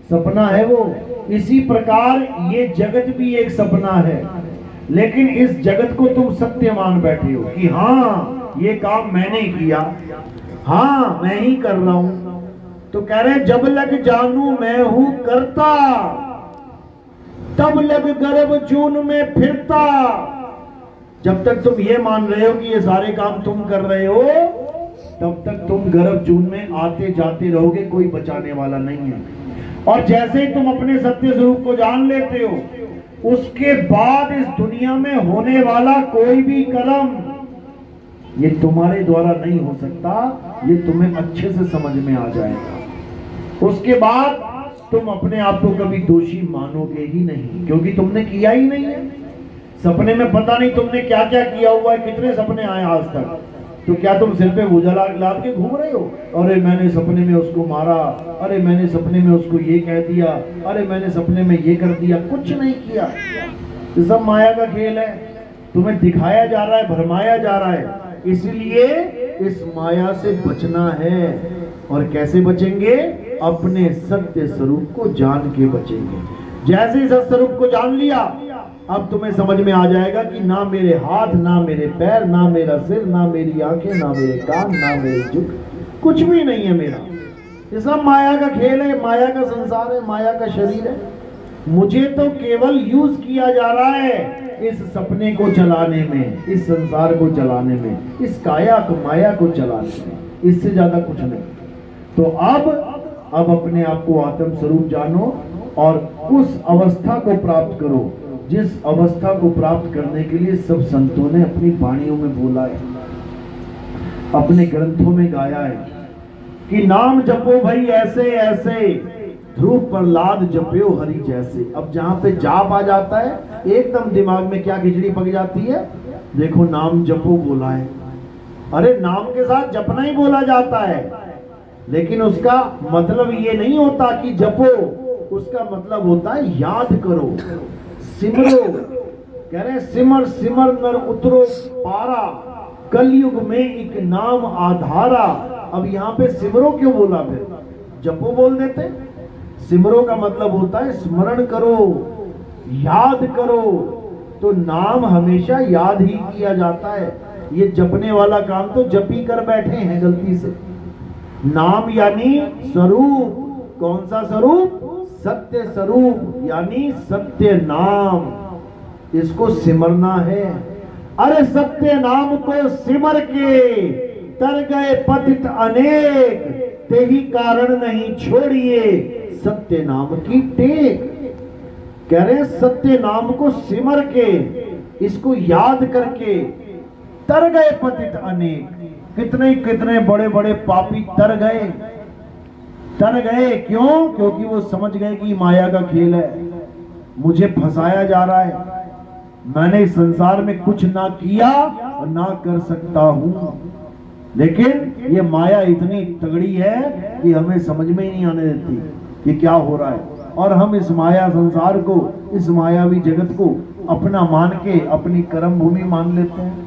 सपना है वो। इसी प्रकार ये जगत भी एक सपना है, लेकिन इस जगत को तुम सत्य मान बैठे हो कि हाँ ये काम मैंने किया, हाँ मैं ही कर रहा हूं। तो कह रहे जब लग जानू मैं हूं करता, तब लग गर्भ जून में फिरता। जब तक तुम ये मान रहे हो कि ये सारे काम तुम कर रहे हो, तब तक तुम गर्भ जून में आते जाते रहोगे, कोई बचाने वाला नहीं है। और जैसे ही तुम अपने सत्य स्वरूप को जान लेते हो, उसके बाद इस दुनिया में होने वाला कोई भी कर्म ये तुम्हारे द्वारा नहीं हो सकता। ये तुम्हें अच्छे से समझ में आ जाएगा। उसके बाद तुम अपने आप को कभी दोषी मानोगे ही नहीं, क्योंकि तुमने किया ही नहीं है। सपने में पता नहीं तुमने क्या क्या किया हुआ है, कितने सपने आए आज तक। तो क्या तुम सिर पे बोझा लाद के घूम रहे हो? अरे मैंने सपने में उसको मारा, अरे मैंने सपने में उसको ये कह दिया, अरे मैंने सपने में ये कर दिया। कुछ नहीं किया, ये सब माया का खेल है। तुम्हें दिखाया जा रहा है, भरमाया जा रहा है। इसलिए इस माया से बचना है। और कैसे बचेंगे? अपने सत्य स्वरूप को जान के बचेंगे। जैसे ही सत्य स्वरूप को जान लिया, अब तुम्हें समझ में आ जाएगा कि ना मेरे हाथ, ना मेरे पैर, ना मेरा सिर, ना मेरी आंखें, ना मेरे कान, ना मेरे जुट, कुछ भी नहीं है मेरा। ये सब माया का खेल है, माया का संसार है, माया का शरीर है। मुझे तो केवल यूज किया जा रहा है इस सपने को चलाने में, इस संसार को चलाने में, इस काया को, माया को चलाने में, इससे ज्यादा कुछ नहीं। तो अब अपने आप को आत्म स्वरूप जानो और उस अवस्था को प्राप्त करो जिस अवस्था को प्राप्त करने के लिए सब संतों ने अपनी वाणियों में बोला है, अपने ग्रंथों में गाया है कि नाम जपो भाई ऐसे ऐसे, ध्रुव प्रहलाद जप्यो हरि जैसे। अब जहां पे जाप आ जाता है, एकदम दिमाग में क्या खिचड़ी पक जाती है। देखो नाम जपो बोला है, अरे नाम के साथ जपना ही बोला जाता है, लेकिन उसका मतलब ये नहीं होता कि जपो। उसका मतलब होता है याद करो, सिमरो। कह रहे सिमर सिमर नर उतरो पारा, कलयुग में एक नाम आधारा। अब यहाँ पे सिमरो क्यों बोला? फिर जपो बोल देते। सिमरो का मतलब होता है स्मरण करो, याद करो। तो नाम हमेशा याद ही किया जाता है। ये जपने वाला काम तो जपी कर बैठे हैं गलती से। नाम यानी स्वरूप। कौन सा स्वरूप? सत्य स्वरूप, यानी सत्य नाम। इसको सिमरना है। अरे सत्य नाम को सिमर के तर गए पतित अनेक, तेही कारण नहीं छोड़िए सत्य नाम की टेक। कह रहे सत्य नाम को सिमर के, इसको याद करके तर गए पतित अनेक। कितने कितने बड़े बड़े पापी तर गए। तर गए क्यों? क्योंकि वो समझ गए कि माया का खेल है, मुझे फंसाया जा रहा है, मैंने इस संसार में कुछ ना किया और ना कर सकता हूं। लेकिन ये माया इतनी तगड़ी है कि हमें समझ में ही नहीं आने देती कि क्या हो रहा है। और हम इस माया संसार को, इस मायावी जगत को अपना मान के अपनी कर्म भूमि मान लेते हैं।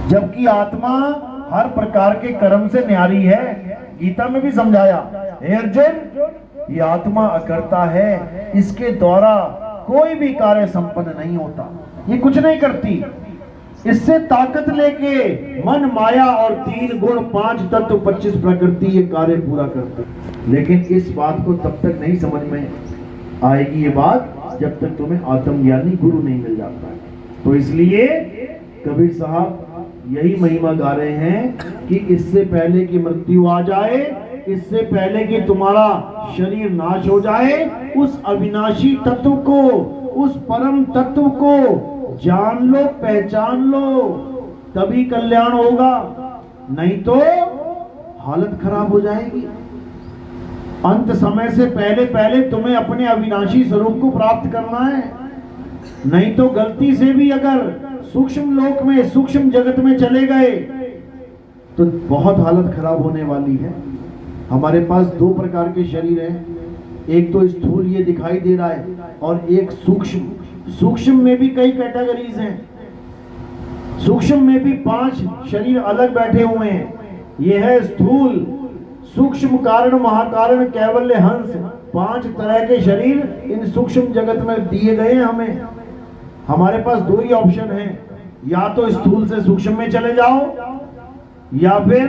जबकि आत्मा हर प्रकार के कर्म से न्यारी है। गीता में भी समझाया, हे अर्जुन, ये आत्मा अकर्ता है, इसके द्वारा कोई भी कार्य संपन्न नहीं होता, ये कुछ नहीं करती। इससे ताकत लेके मन, माया और 3 गुण, 5 तत्व, 25 प्रकृति ये कार्य पूरा करते। लेकिन इस बात को तब तक नहीं समझ में आएगी ये बात जब तक तुम्हें आत्मज्ञानी गुरु नहीं मिल जाता है। तो इसलिए कबीर साहब यही महिमा गा रहे हैं कि इससे पहले कि मृत्यु आ जाए, इससे पहले कि तुम्हारा शरीर नाश हो जाए, उस अविनाशी तत्व को, उस परम तत्व को जान लो, पहचान लो, तभी कल्याण होगा, नहीं तो हालत खराब हो जाएगी। अंत समय से पहले पहले तुम्हें अपने अविनाशी स्वरूप को प्राप्त करना है, नहीं तो गलती से भी अगर सूक्ष्म लोक में, सूक्ष्म जगत में चले गए तो बहुत हालत खराब होने वाली है। हमारे पास 2 प्रकार के शरीर हैं, एक तो स्थूल ये दिखाई दे रहा है और एक सूक्ष्म। सूक्ष्म में भी कई कैटेगरीज हैं, सूक्ष्म में भी 5 शरीर अलग बैठे हुए हैं। ये है स्थूल, सूक्ष्म, कारण, महाकारण, कैवल्य, हंस, 5 तरह के शरीर इन सूक्ष्म जगत में दिए गए हैं हमें। हमारे पास 2 ही ऑप्शन है, या तो स्थूल से सूक्ष्म में चले जाओ या फिर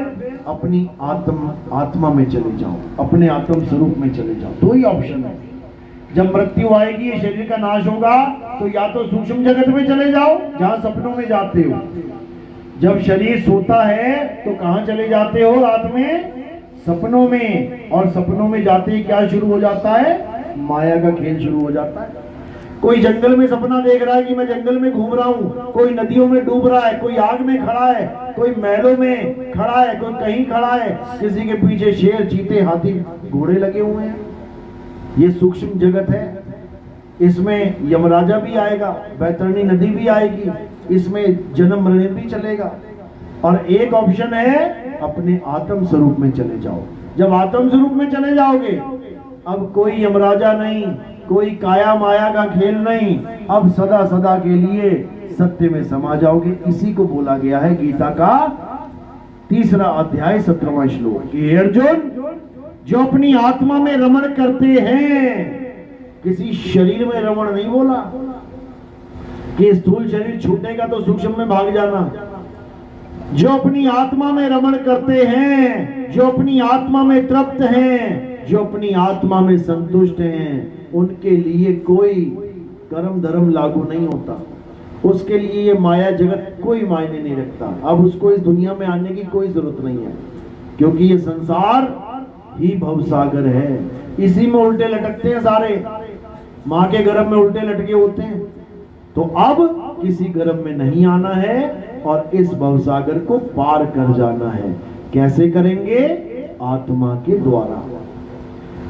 अपनी आत्मा में चले जाओ, अपने आत्म स्वरूप में चले जाओ। 2 ही ऑप्शन है। जब मृत्यु आएगी, ये शरीर का नाश होगा, तो या तो सूक्ष्म जगत में चले जाओ जहां सपनों में जाते हो। जब शरीर सोता है तो कहां चले जाते हो रात में? सपनों में। और सपनों में जाते ही क्या शुरू हो जाता है? माया का खेल शुरू हो जाता है। कोई जंगल में सपना देख रहा है कि मैं जंगल में घूम रहा हूँ, कोई नदियों में डूब रहा है, कोई आग में खड़ा है, कोई महलों में खड़ा है, कोई कहीं खड़ा है, किसी के पीछे शेर, चीते, हाथी, घोड़े लगे हुए हैं। ये सूक्ष्म जगत है। इसमें यमराजा भी आएगा, बैतरणी नदी भी आएगी, इसमें जन्म मरण भी चलेगा। और एक ऑप्शन है अपने आत्म स्वरूप में चले जाओ। जब आत्म स्वरूप में चले जाओगे, अब कोई यमराजा नहीं, कोई काया माया का खेल नहीं, अब सदा सदा के लिए सत्य में समा जाओगे। इसी को बोला गया है गीता का 3रा अध्याय 17वां श्लोक कि अर्जुन, जो अपनी आत्मा में रमण करते हैं, किसी शरीर में रमण नहीं बोला कि स्थूल शरीर छूटेगा तो सूक्ष्म में भाग जाना। जो अपनी आत्मा में रमण करते हैं, जो अपनी आत्मा में तृप्त हैं, जो अपनी आत्मा में संतुष्ट हैं, उनके लिए कोई कर्म धर्म लागू नहीं होता। उसके लिए ये माया जगत कोई मायने नहीं रखता। अब उसको इस दुनिया में आने की कोई जरूरत नहीं है, क्योंकि ये संसार ही भवसागर है। इसी में उल्टे लटकते हैं सारे, माँ के गर्भ में उल्टे लटके होते हैं। तो अब किसी गर्भ में नहीं आना है और इस भवसागर को पार कर जाना है। कैसे करेंगे? आत्मा के द्वारा,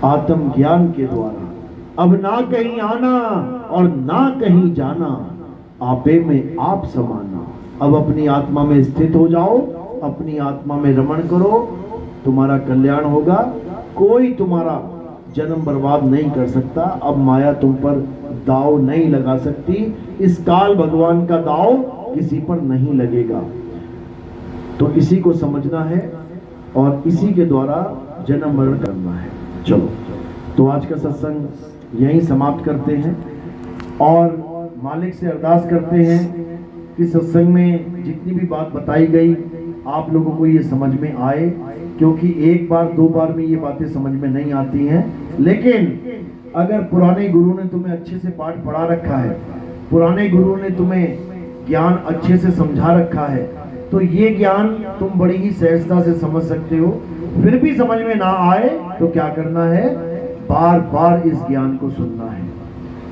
आत्म ज्ञान के द्वारा। अब ना कहीं आना और ना कहीं जाना, आपे में आप समाना। अब अपनी आत्मा में स्थित हो जाओ, अपनी आत्मा में रमण करो, तुम्हारा कल्याण होगा। कोई तुम्हारा जन्म बर्बाद नहीं कर सकता। अब माया तुम पर दाव नहीं लगा सकती। इस काल भगवान का दाव किसी पर नहीं लगेगा। तो इसी को समझना है और इसी के द्वारा जन्म मरण करना है। चलो, तो आज का सत्संग यहीं समाप्त करते हैं और मालिक से अरदास करते हैं कि सत्संग में जितनी भी बात बताई गई आप लोगों को ये समझ में आए, क्योंकि 1 बार 2 बार में ये बातें समझ में नहीं आती हैं। लेकिन अगर पुराने गुरु ने तुम्हें अच्छे से पाठ पढ़ा रखा है, पुराने गुरु ने तुम्हें ज्ञान अच्छे से समझा रखा है, तो ये ज्ञान तुम बड़ी ही सहजता से समझ सकते हो। फिर भी समझ में ना आए तो क्या करना है? बार बार इस ज्ञान को सुनना है।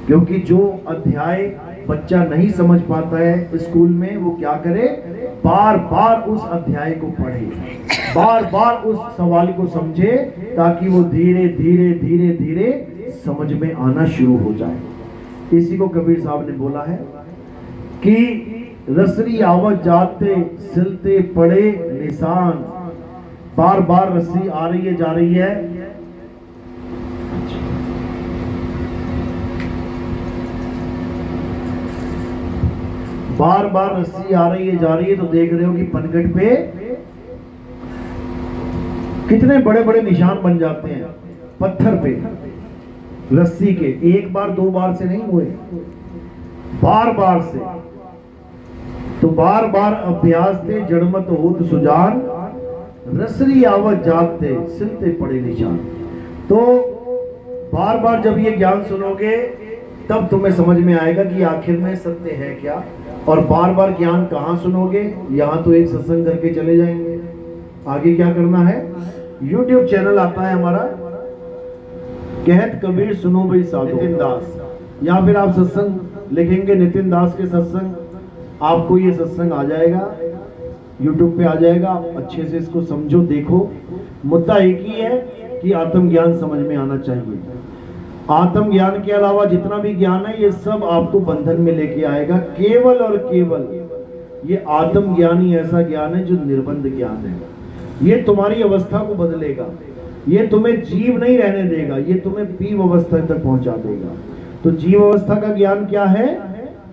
क्योंकि जो अध्याय बच्चा नहीं समझ पाता है स्कूल में, वो क्या करे? बार बार उस अध्याय को पढ़े, बार बार उस सवाल को समझे, ताकि वो धीरे धीरे धीरे धीरे समझ में आना शुरू हो जाए। इसी को कबीर साहब ने बोला है कि रसरी आवत जाते सिलते पड़े निशान। बार बार रस्सी आ रही है, जा रही है। बार बार रस्सी आ रही है जा रही है, तो देख रहे हो कि पनघट पे कितने बड़े बड़े निशान बन जाते हैं पत्थर पे रस्सी के। एक बार दो बार से नहीं हुए, बार बार से। तो बार बार अभ्यास थे जड़मत होत सुजान, रसरी आवत जागते सिलते पड़े निशान। तो बार बार जब ये ज्ञान सुनोगे तब तुम्हें समझ में आएगा कि आखिर में सत्य है क्या। और बार बार ज्ञान कहाँ सुनोगे, यहाँ तो एक सत्संग करके चले जाएंगे। आगे क्या करना है, YouTube चैनल आता है हमारा, कहत कबीर सुनो भाई साधु नितिन दास, या फिर आप सत्संग लिखेंगे नितिन दास के सत्संग, आपको ये सत्संग आ जाएगा, YouTube पे आ जाएगा। आप अच्छे से इसको समझो, देखो। मुद्दा एक ही है कि आत्मज्ञान समझ में आना चाहिए। आत्मज्ञान के अलावा जितना भी ज्ञान है ये सब आपको बंधन में लेके आएगा। केवल और केवल ये आत्मज्ञान ही ऐसा ज्ञान है जो निर्बंध ज्ञान है। ये तुम्हारी अवस्था को बदलेगा, ये तुम्हें जीव नहीं रहने देगा, ये तुम्हें पीव अवस्था तक पहुंचा देगा। तो जीव अवस्था का ज्ञान क्या है,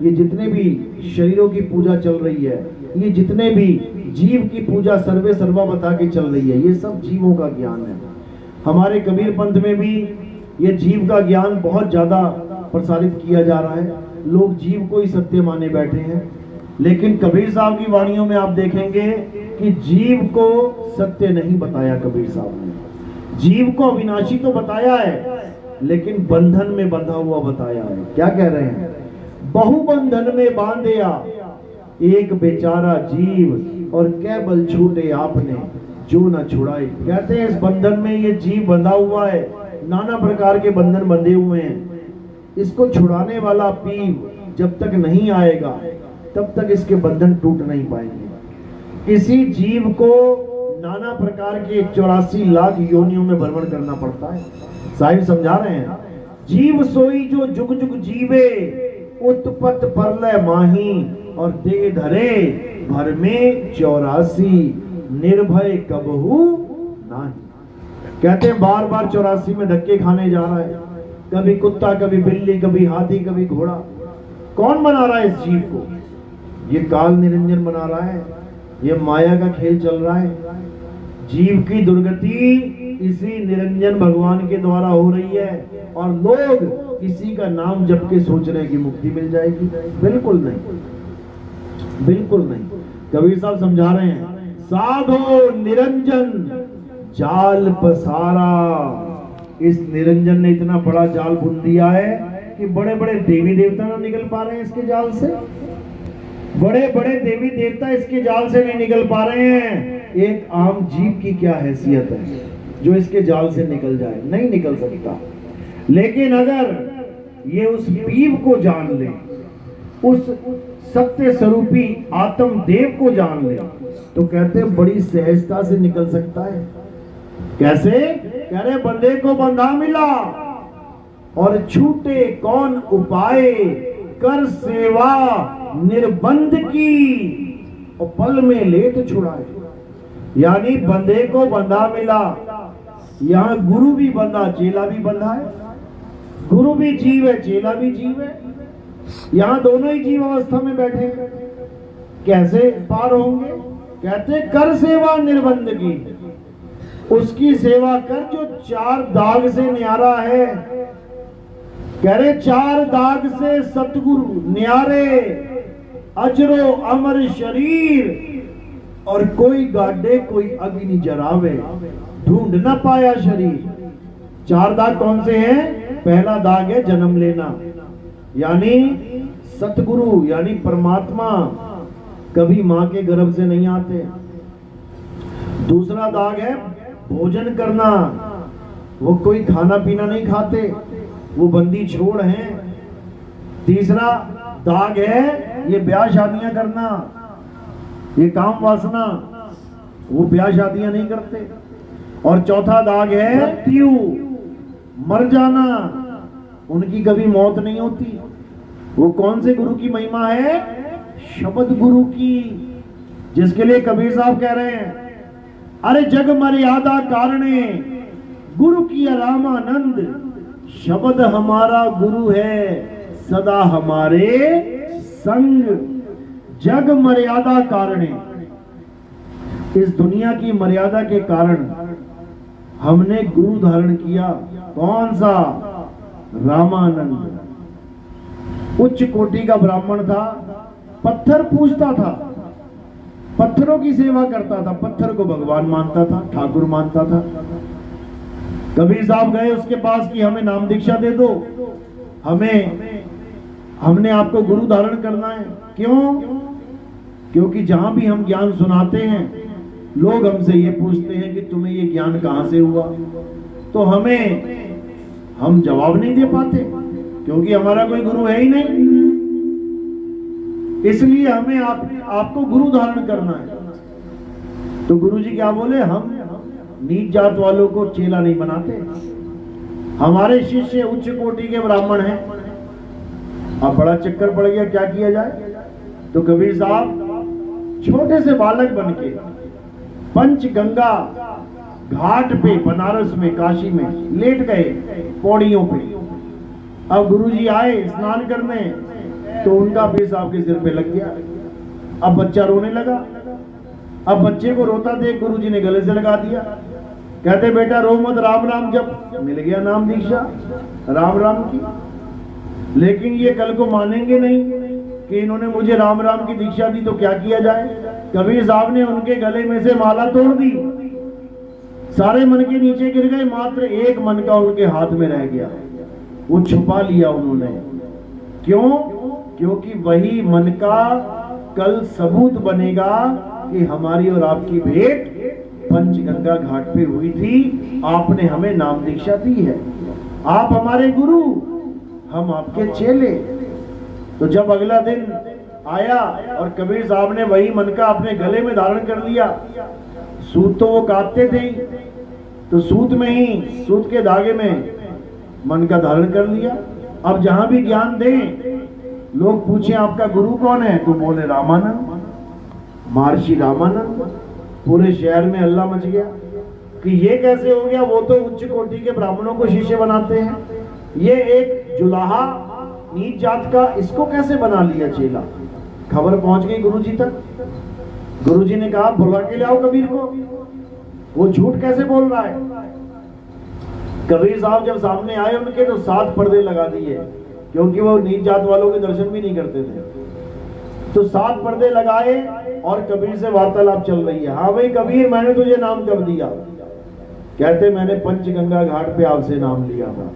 ये जितने भी शरीरों की पूजा चल रही है, ये जितने भी जीव की पूजा सर्वे सर्वा बता के चल रही है, ये सब जीवों का ज्ञान है। हमारे कबीर पंथ में भी ये जीव का ज्ञान बहुत ज्यादा प्रसारित किया जा रहा है। लोग जीव को ही सत्य माने बैठे हैं, लेकिन कबीर साहब की वाणियों में आप देखेंगे कि जीव को सत्य नहीं बताया कबीर साहब ने। जीव को अविनाशी तो बताया है, लेकिन बंधन में बंधा हुआ बताया है। क्या कह रहे हैं, बहु बंधन में बांधेया एक बेचारा जीव, और क्या बल छूटे आपने जो न छुड़ाए। कहते हैं इस बंधन में ये जीव बंधा हुआ है, नाना प्रकार के बंधन बंधे हुए हैं। इसको छुड़ाने वाला पीर जब तक नहीं आएगा तब तक इसके बंधन टूट नहीं पाएंगे। इसी जीव को नाना प्रकार के 84 लाख योनियों में भ्रमण करना पड़ता है। साहिब समझा रहे हैं, जीव सोई जो जुग जुग जीवे, उत्पत परलय माही, और दे धरे भर में 84, निर्भय कबहू नहीं। कहते हैं बार बार 84 में धक्के खाने जा रहा है, कभी कुत्ता, कभी बिल्ली, कभी हाथी, कभी घोड़ा। कौन बना रहा है इस जीव को, ये काल निरंजन बना रहा है, ये माया का खेल चल रहा है। जीव की दुर्गति इसी निरंजन भगवान के द्वारा हो रही है, और लोग किसी का नाम जप के सोच रहे हैं कि मुक्ति मिल जाएगी। बिल्कुल नहीं, बिल्कुल नहीं। कबीर साहब समझा रहे हैं, साधो निरंजन जाल पसारा। इस निरंजन ने इतना बड़ा जाल बुन दिया है कि बड़े बड़े देवी देवता ना निकल पा रहे हैं इसके जाल से। बड़े बड़े देवी देवता इसके जाल से नहीं निकल पा रहे हैं। एक आम जीव की क्या हैसियत है जो इसके जाल से निकल जाए, नहीं निकल सकता। लेकिन अगर ये उस पीव को जान ले, उस सत्य स्वरूपी आत्म देव को जान ले, तो कहते हैं बड़ी सहजता से निकल सकता है। कैसे, कह रहे बंदे को बंधा मिला और छूटे कौन उपाय, कर सेवा निर्बंध की, और पल में ले तो छुड़ाए। यानी बंदे को बंधा मिला, यहाँ गुरु भी बंधा, चेला भी बंधा है। गुरु भी जीव है, चेला भी जीव है, यहाँ दोनों ही जीव अवस्था में बैठे हैं। कैसे पार होंगे, कहते कर सेवा निर्बंध की, उसकी सेवा कर जो 4 दाग से न्यारा है। कह रहे 4 दाग से सतगुरु न्यारे, अजरो अमर शरीर, और कोई गाडे कोई अग्नि जरावे, ढूंढ न पाया शरीर। 4 दाग कौन से हैं, पहला दाग है जन्म लेना, यानी सतगुरु यानी परमात्मा कभी मां के गर्भ से नहीं आते। दूसरा दाग है भोजन करना, वो कोई खाना पीना नहीं खाते, वो बंदी छोड़ हैं। तीसरा दाग है ये ब्याह शादियां करना, ये काम वासना, वो ब्याह शादियां नहीं करते। और चौथा दाग है मृत्यु, मर जाना, उनकी कभी मौत नहीं होती। वो कौन से गुरु की महिमा है, शब्द गुरु की, जिसके लिए कबीर साहब कह रहे हैं, अरे जग मर्यादा कारणे गुरु की रामानंद, शब्द हमारा गुरु है सदा हमारे संग। जग मर्यादा कारणे, इस दुनिया की मर्यादा के कारण हमने गुरु धारण किया। कौन सा? रामानंद। उच्च कोटि का ब्राह्मण था, पत्थर पूजता था, पत्थरों की सेवा करता था, पत्थर को भगवान मानता था, ठाकुर मानता था। कबीर साहब गए उसके पास कि हमें नाम दीक्षा दे दो, हमने आपको गुरु धारण करना है। क्यों? क्योंकि जहां भी हम ज्ञान सुनाते हैं लोग हमसे ये पूछते हैं कि तुम्हें ये ज्ञान कहां से हुआ, तो हम जवाब नहीं दे पाते क्योंकि हमारा कोई गुरु है ही नहीं। इसलिए हमें आपको गुरु धारण करना है। तो गुरु जी क्या बोले? हम नीच जात वालों को चेला नहीं बनाते, हमारे शिष्य उच्च कोटि के ब्राह्मण हैं। अब बड़ा चक्कर पड़ गया, क्या किया जाए? तो कबीर साहब छोटे से बालक बनके पंचगंगा घाट पे बनारस में, काशी में लेट गए पौड़ियों पे। अब गुरुजी आए स्नान करने तो उनका पेशाब के सिर पे लग गया। अब बच्चा रोने लगा। अब बच्चे को रोता देख गुरुजी ने गले से लगा दिया। कहते बेटा रो मत, राम राम जप। मिल गया नाम दीक्षा राम राम की। लेकिन ये कल को मानेंगे नहीं कि इन्होंने मुझे राम राम की दीक्षा दी, तो क्या किया जाए? कबीर साहब ने उनके गले में से माला तोड़ दी, सारे मन के नीचे गिर गए, मात्र एक मन का उनके हाथ में रह गया, वो छुपा लिया उन्होंने। क्यों? क्योंकि वही मन का कल सबूत बनेगा कि हमारी और आपकी भेंट पंचगंगा घाट पे हुई थी, आपने हमें नाम दीक्षा दी है, आप हमारे गुरु, हम आपके चेले। तो जब अगला दिन आया और कबीर साहब ने वही मन का अपने गले में धारण कर लिया, सूत तो वो काटते थे, तो सूत में ही, सूत के धागे में मन का धारण कर लिया। अब जहां भी ज्ञान दें लोग पूछे आपका गुरु कौन है, तो बोले रामानंद, महर्षि रामानंद। पूरे शहर में हल्ला मच गया कि ये कैसे हो गया, वो तो उच्च कोटि के ब्राह्मणों को शिष्य बनाते हैं, ये एक जुलाहा नीच जात का, इसको कैसे बना लिया चेला। खबर पहुंच गई गुरुजी तक। गुरुजी ने कहा बुला के ले आओ कबीर को, वो झूठ कैसे बोल रहा है। कबीर साहब जब सामने आए उनके तो 7 पर्दे लगा दिए, क्योंकि वो नीच जात वालों के दर्शन भी नहीं करते थे। तो 7 पर्दे लगाए और कबीर से वार्तालाप चल रही है। हाँ भाई कबीर, मैंने तुझे नाम कब दिया? कहते मैंने पंचगंगा घाट पे आपसे नाम लिया था।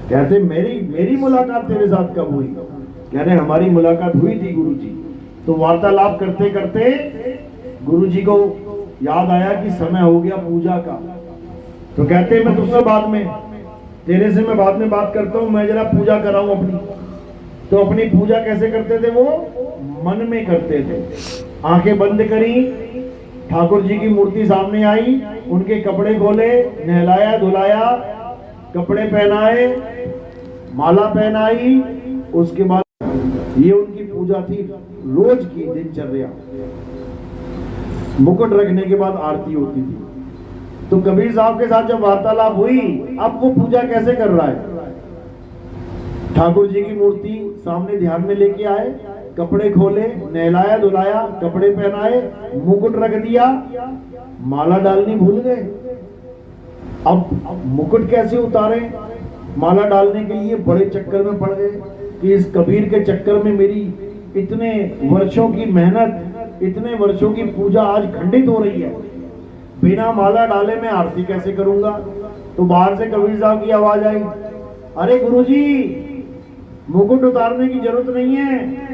कहते मेरी मुलाकात तेरे साथ कब हुई? कह रहे हमारी मुलाकात हुई थी गुरुजी। तो वार्तालाप करते करते गुरुजी को याद आया कि समय हो गया पूजा का। तो कहते मैं तुझसे बाद में, तेरे से मैं बाद में बात करता हूँ, मैं जरा पूजा कराऊं अपनी। तो अपनी पूजा कैसे करते थे? वो मन में करते थे। आंखें बंद करी, ठाकुर जी की मूर्ति सामने आई, उनके कपड़े खोले, नहलाया धुलाया, कपड़े पहनाए, माला पहनाई। उसके बाद ये उनकी पूजा थी, रोज की दिनचर्या। मुकुट रखने के बाद आरती होती थी। तो कबीर साहब के साथ जब वार्तालाप हुई, अब वो पूजा कैसे कर रहा है? ठाकुर जी की मूर्ति सामने ध्यान में लेके आए, कपड़े खोले, नहलाया धुलाया, कपड़े पहनाए, मुकुट रख दिया, माला डालनी भूल गए। अब मुकुट कैसे उतारे? माला डालने के लिए बड़े चक्कर में पड़ गए कि इस कबीर के चक्कर में मेरी इतने वर्षों की मेहनत, इतने वर्षों की पूजा आज खंडित हो रही है। बिना माला डाले मैं आरती कैसे करूंगा? तो बाहर से कबीर साहब की आवाज आई, अरे गुरुजी, मुकुट उतारने की जरूरत नहीं है,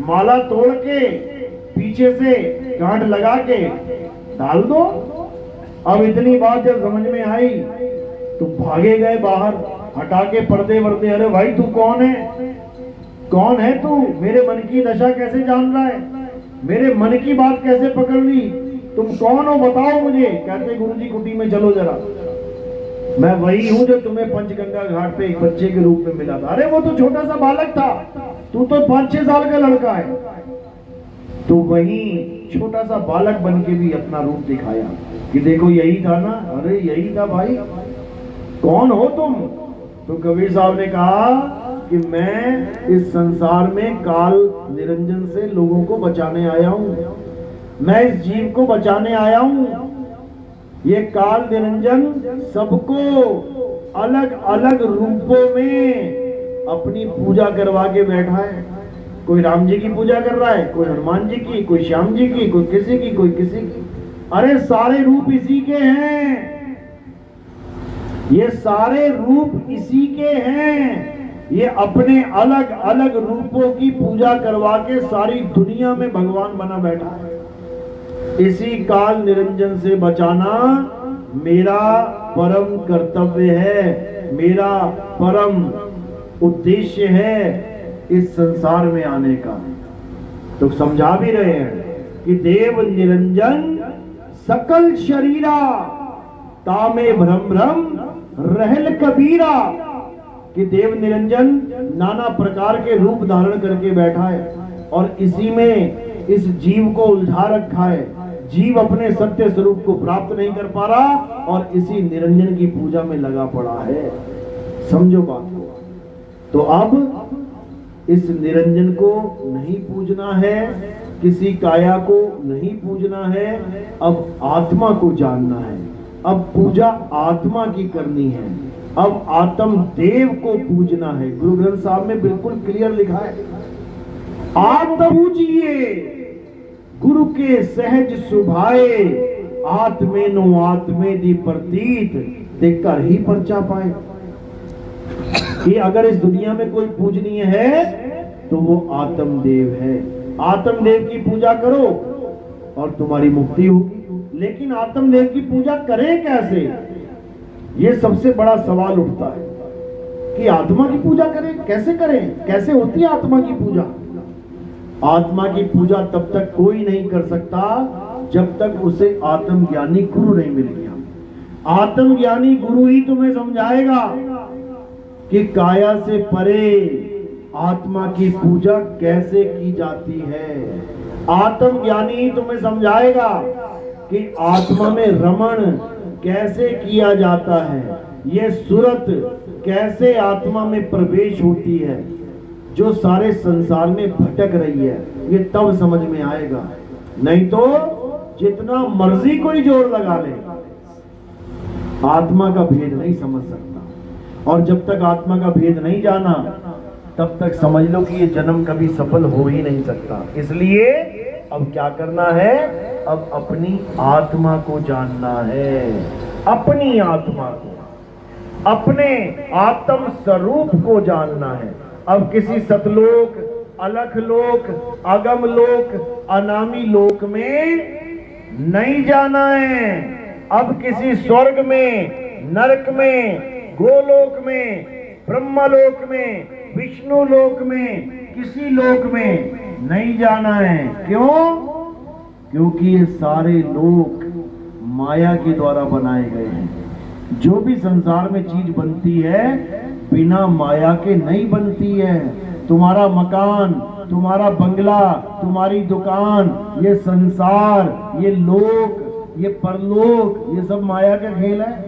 माला तोड़ के पीछे से गांठ लगा के डाल दो। अब इतनी बात जब समझ में आई तो भागे गए बाहर, हटा के पर्दे वर्दे। अरे भाई तू कौन है? कौन है तू? मेरे मन की दशा कैसे जान रहा है? मेरे मन की बात कैसे पकड़ ली? तुम कौन हो बताओ मुझे। कहते गुरुजी कुटी में चलो जरा, मैं वही हूं जो तुम्हें पंचगंगा घाट पे एक बच्चे के रूप में मिला था। अरे वो तो छोटा सा बालक था, तू तो 5-6 साल का लड़का है। तो वही छोटा सा बालक बन के भी अपना रूप दिखाया कि देखो यही था ना। अरे यही था भाई, कौन हो तुम? तो कबीर साहब ने कहा कि मैं इस संसार में काल निरंजन से लोगों को बचाने आया हूं, मैं इस जीव को बचाने आया हूं। ये काल निरंजन सबको अलग अलग रूपों में अपनी पूजा करवा के बैठा है। कोई राम जी की पूजा कर रहा है, कोई हनुमान जी की, कोई श्याम जी की, कोई किसी की, कोई किसी की। अरे सारे रूप इसी के हैं, ये सारे रूप इसी के हैं। ये अपने अलग अलग रूपों की पूजा करवा के सारी दुनिया में भगवान बना बैठा है। इसी काल निरंजन से बचाना मेरा परम कर्तव्य है, मेरा परम उद्देश्य है इस संसार में आने का। तो समझा भी रहे हैं कि देव निरंजन सकल शरीरा तामे भ्रम भ्रम रहल कबीरा, कि देव निरंजन नाना प्रकार के रूप धारण करके बैठा है और इसी में इस जीव को उलझा रखा है। जीव अपने सत्य स्वरूप को प्राप्त नहीं कर पा रहा और इसी निरंजन की पूजा में लगा पड़ा है। समझो बात को। तो अब इस निरंजन को नहीं पूजना है, किसी काया को नहीं पूजना है, अब आत्मा को जानना है। अब पूजा आत्मा की करनी है, अब आत्म देव को पूजना है। गुरु ग्रंथ साहब में बिल्कुल क्लियर लिखा है, आत्म पूजिए गुरु के सहज सुभाए, आत्मे नो आत्मे दी प्रतीत, देखकर ही परचा पाए। कि अगर इस दुनिया में कोई पूजनीय है तो वो आत्मदेव है। आत्मदेव की पूजा करो और तुम्हारी मुक्ति होगी। लेकिन आत्मदेव की पूजा करें कैसे, ये सबसे बड़ा सवाल उठता है कि आत्मा की पूजा करें कैसे, कैसे होती है आत्मा की पूजा। आत्मा की पूजा तब तक कोई नहीं कर सकता जब तक उसे आत्मज्ञानी गुरु नहीं मिल गया। आत्मज्ञानी गुरु ही तुम्हें समझाएगा कि काया से परे आत्मा की पूजा कैसे की जाती है। आत्मज्ञानी ही तुम्हें समझाएगा कि आत्मा में रमण कैसे किया जाता है, ये सुरत कैसे आत्मा में प्रवेश होती है, जो सारे संसार में भटक रही है। ये तब समझ में आएगा, नहीं तो जितना मर्जी कोई जोर लगा ले आत्मा का भेद नहीं समझ सकता। और जब तक आत्मा का भेद नहीं जाना तब तक समझ लो कि ये जन्म कभी सफल हो ही नहीं सकता। इसलिए अब क्या करना है, अब अपनी आत्मा को जानना है, अपनी आत्मा को, अपने आत्म स्वरूप को जानना है। अब किसी सतलोक, अलख लोक, अगम लोक, अनामी लोक में नहीं जाना है। अब किसी स्वर्ग में, नरक में, गोलोक में, ब्रह्मलोक में, विष्णु लोक में, किसी लोक में नहीं जाना है। क्यों? क्योंकि ये सारे लोक माया के द्वारा बनाए गए हैं। जो भी संसार में चीज बनती है बिना माया के नहीं बनती है। तुम्हारा मकान, तुम्हारा बंगला, तुम्हारी दुकान, ये संसार, ये लोक, ये परलोक, ये सब माया का खेल है।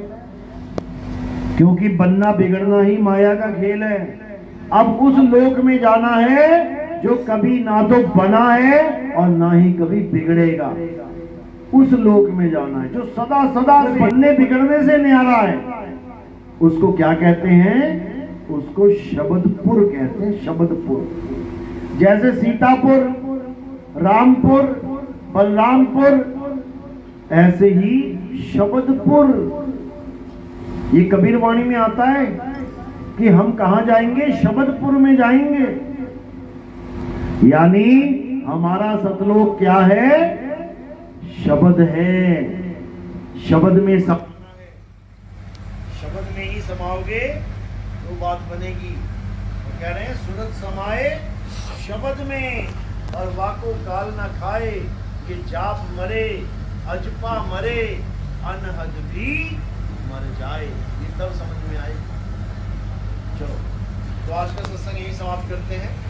क्योंकि बनना बिगड़ना ही माया का खेल है। अब उस लोक में जाना है जो कभी ना तो बना है और ना ही कभी बिगड़ेगा। उस लोक में जाना है जो सदा सदा बनने बिगड़ने से न्यारा है। उसको क्या कहते हैं? उसको शबदपुर कहते हैं, शबदपुर। जैसे सीतापुर, रामपुर, बलरामपुर, ऐसे ही शबदपुर। ये कबीरवाणी में आता है कि हम कहां जाएंगे? शबदपुर में जाएंगे। यानी हमारा सतलोक क्या है? शब्द है। शब्द में समाना है। शब्द में ही समाओगे तो बात बनेगी। तो कह रहे हैं सूरत समाए शब्द में, और वाको काल ना खाए कि जाप मरे, अजपा मरे, अनहद भी मर जाए। ये तब समझ में आए। चलो, तो आज का सत्संग यही समाप्त करते हैं।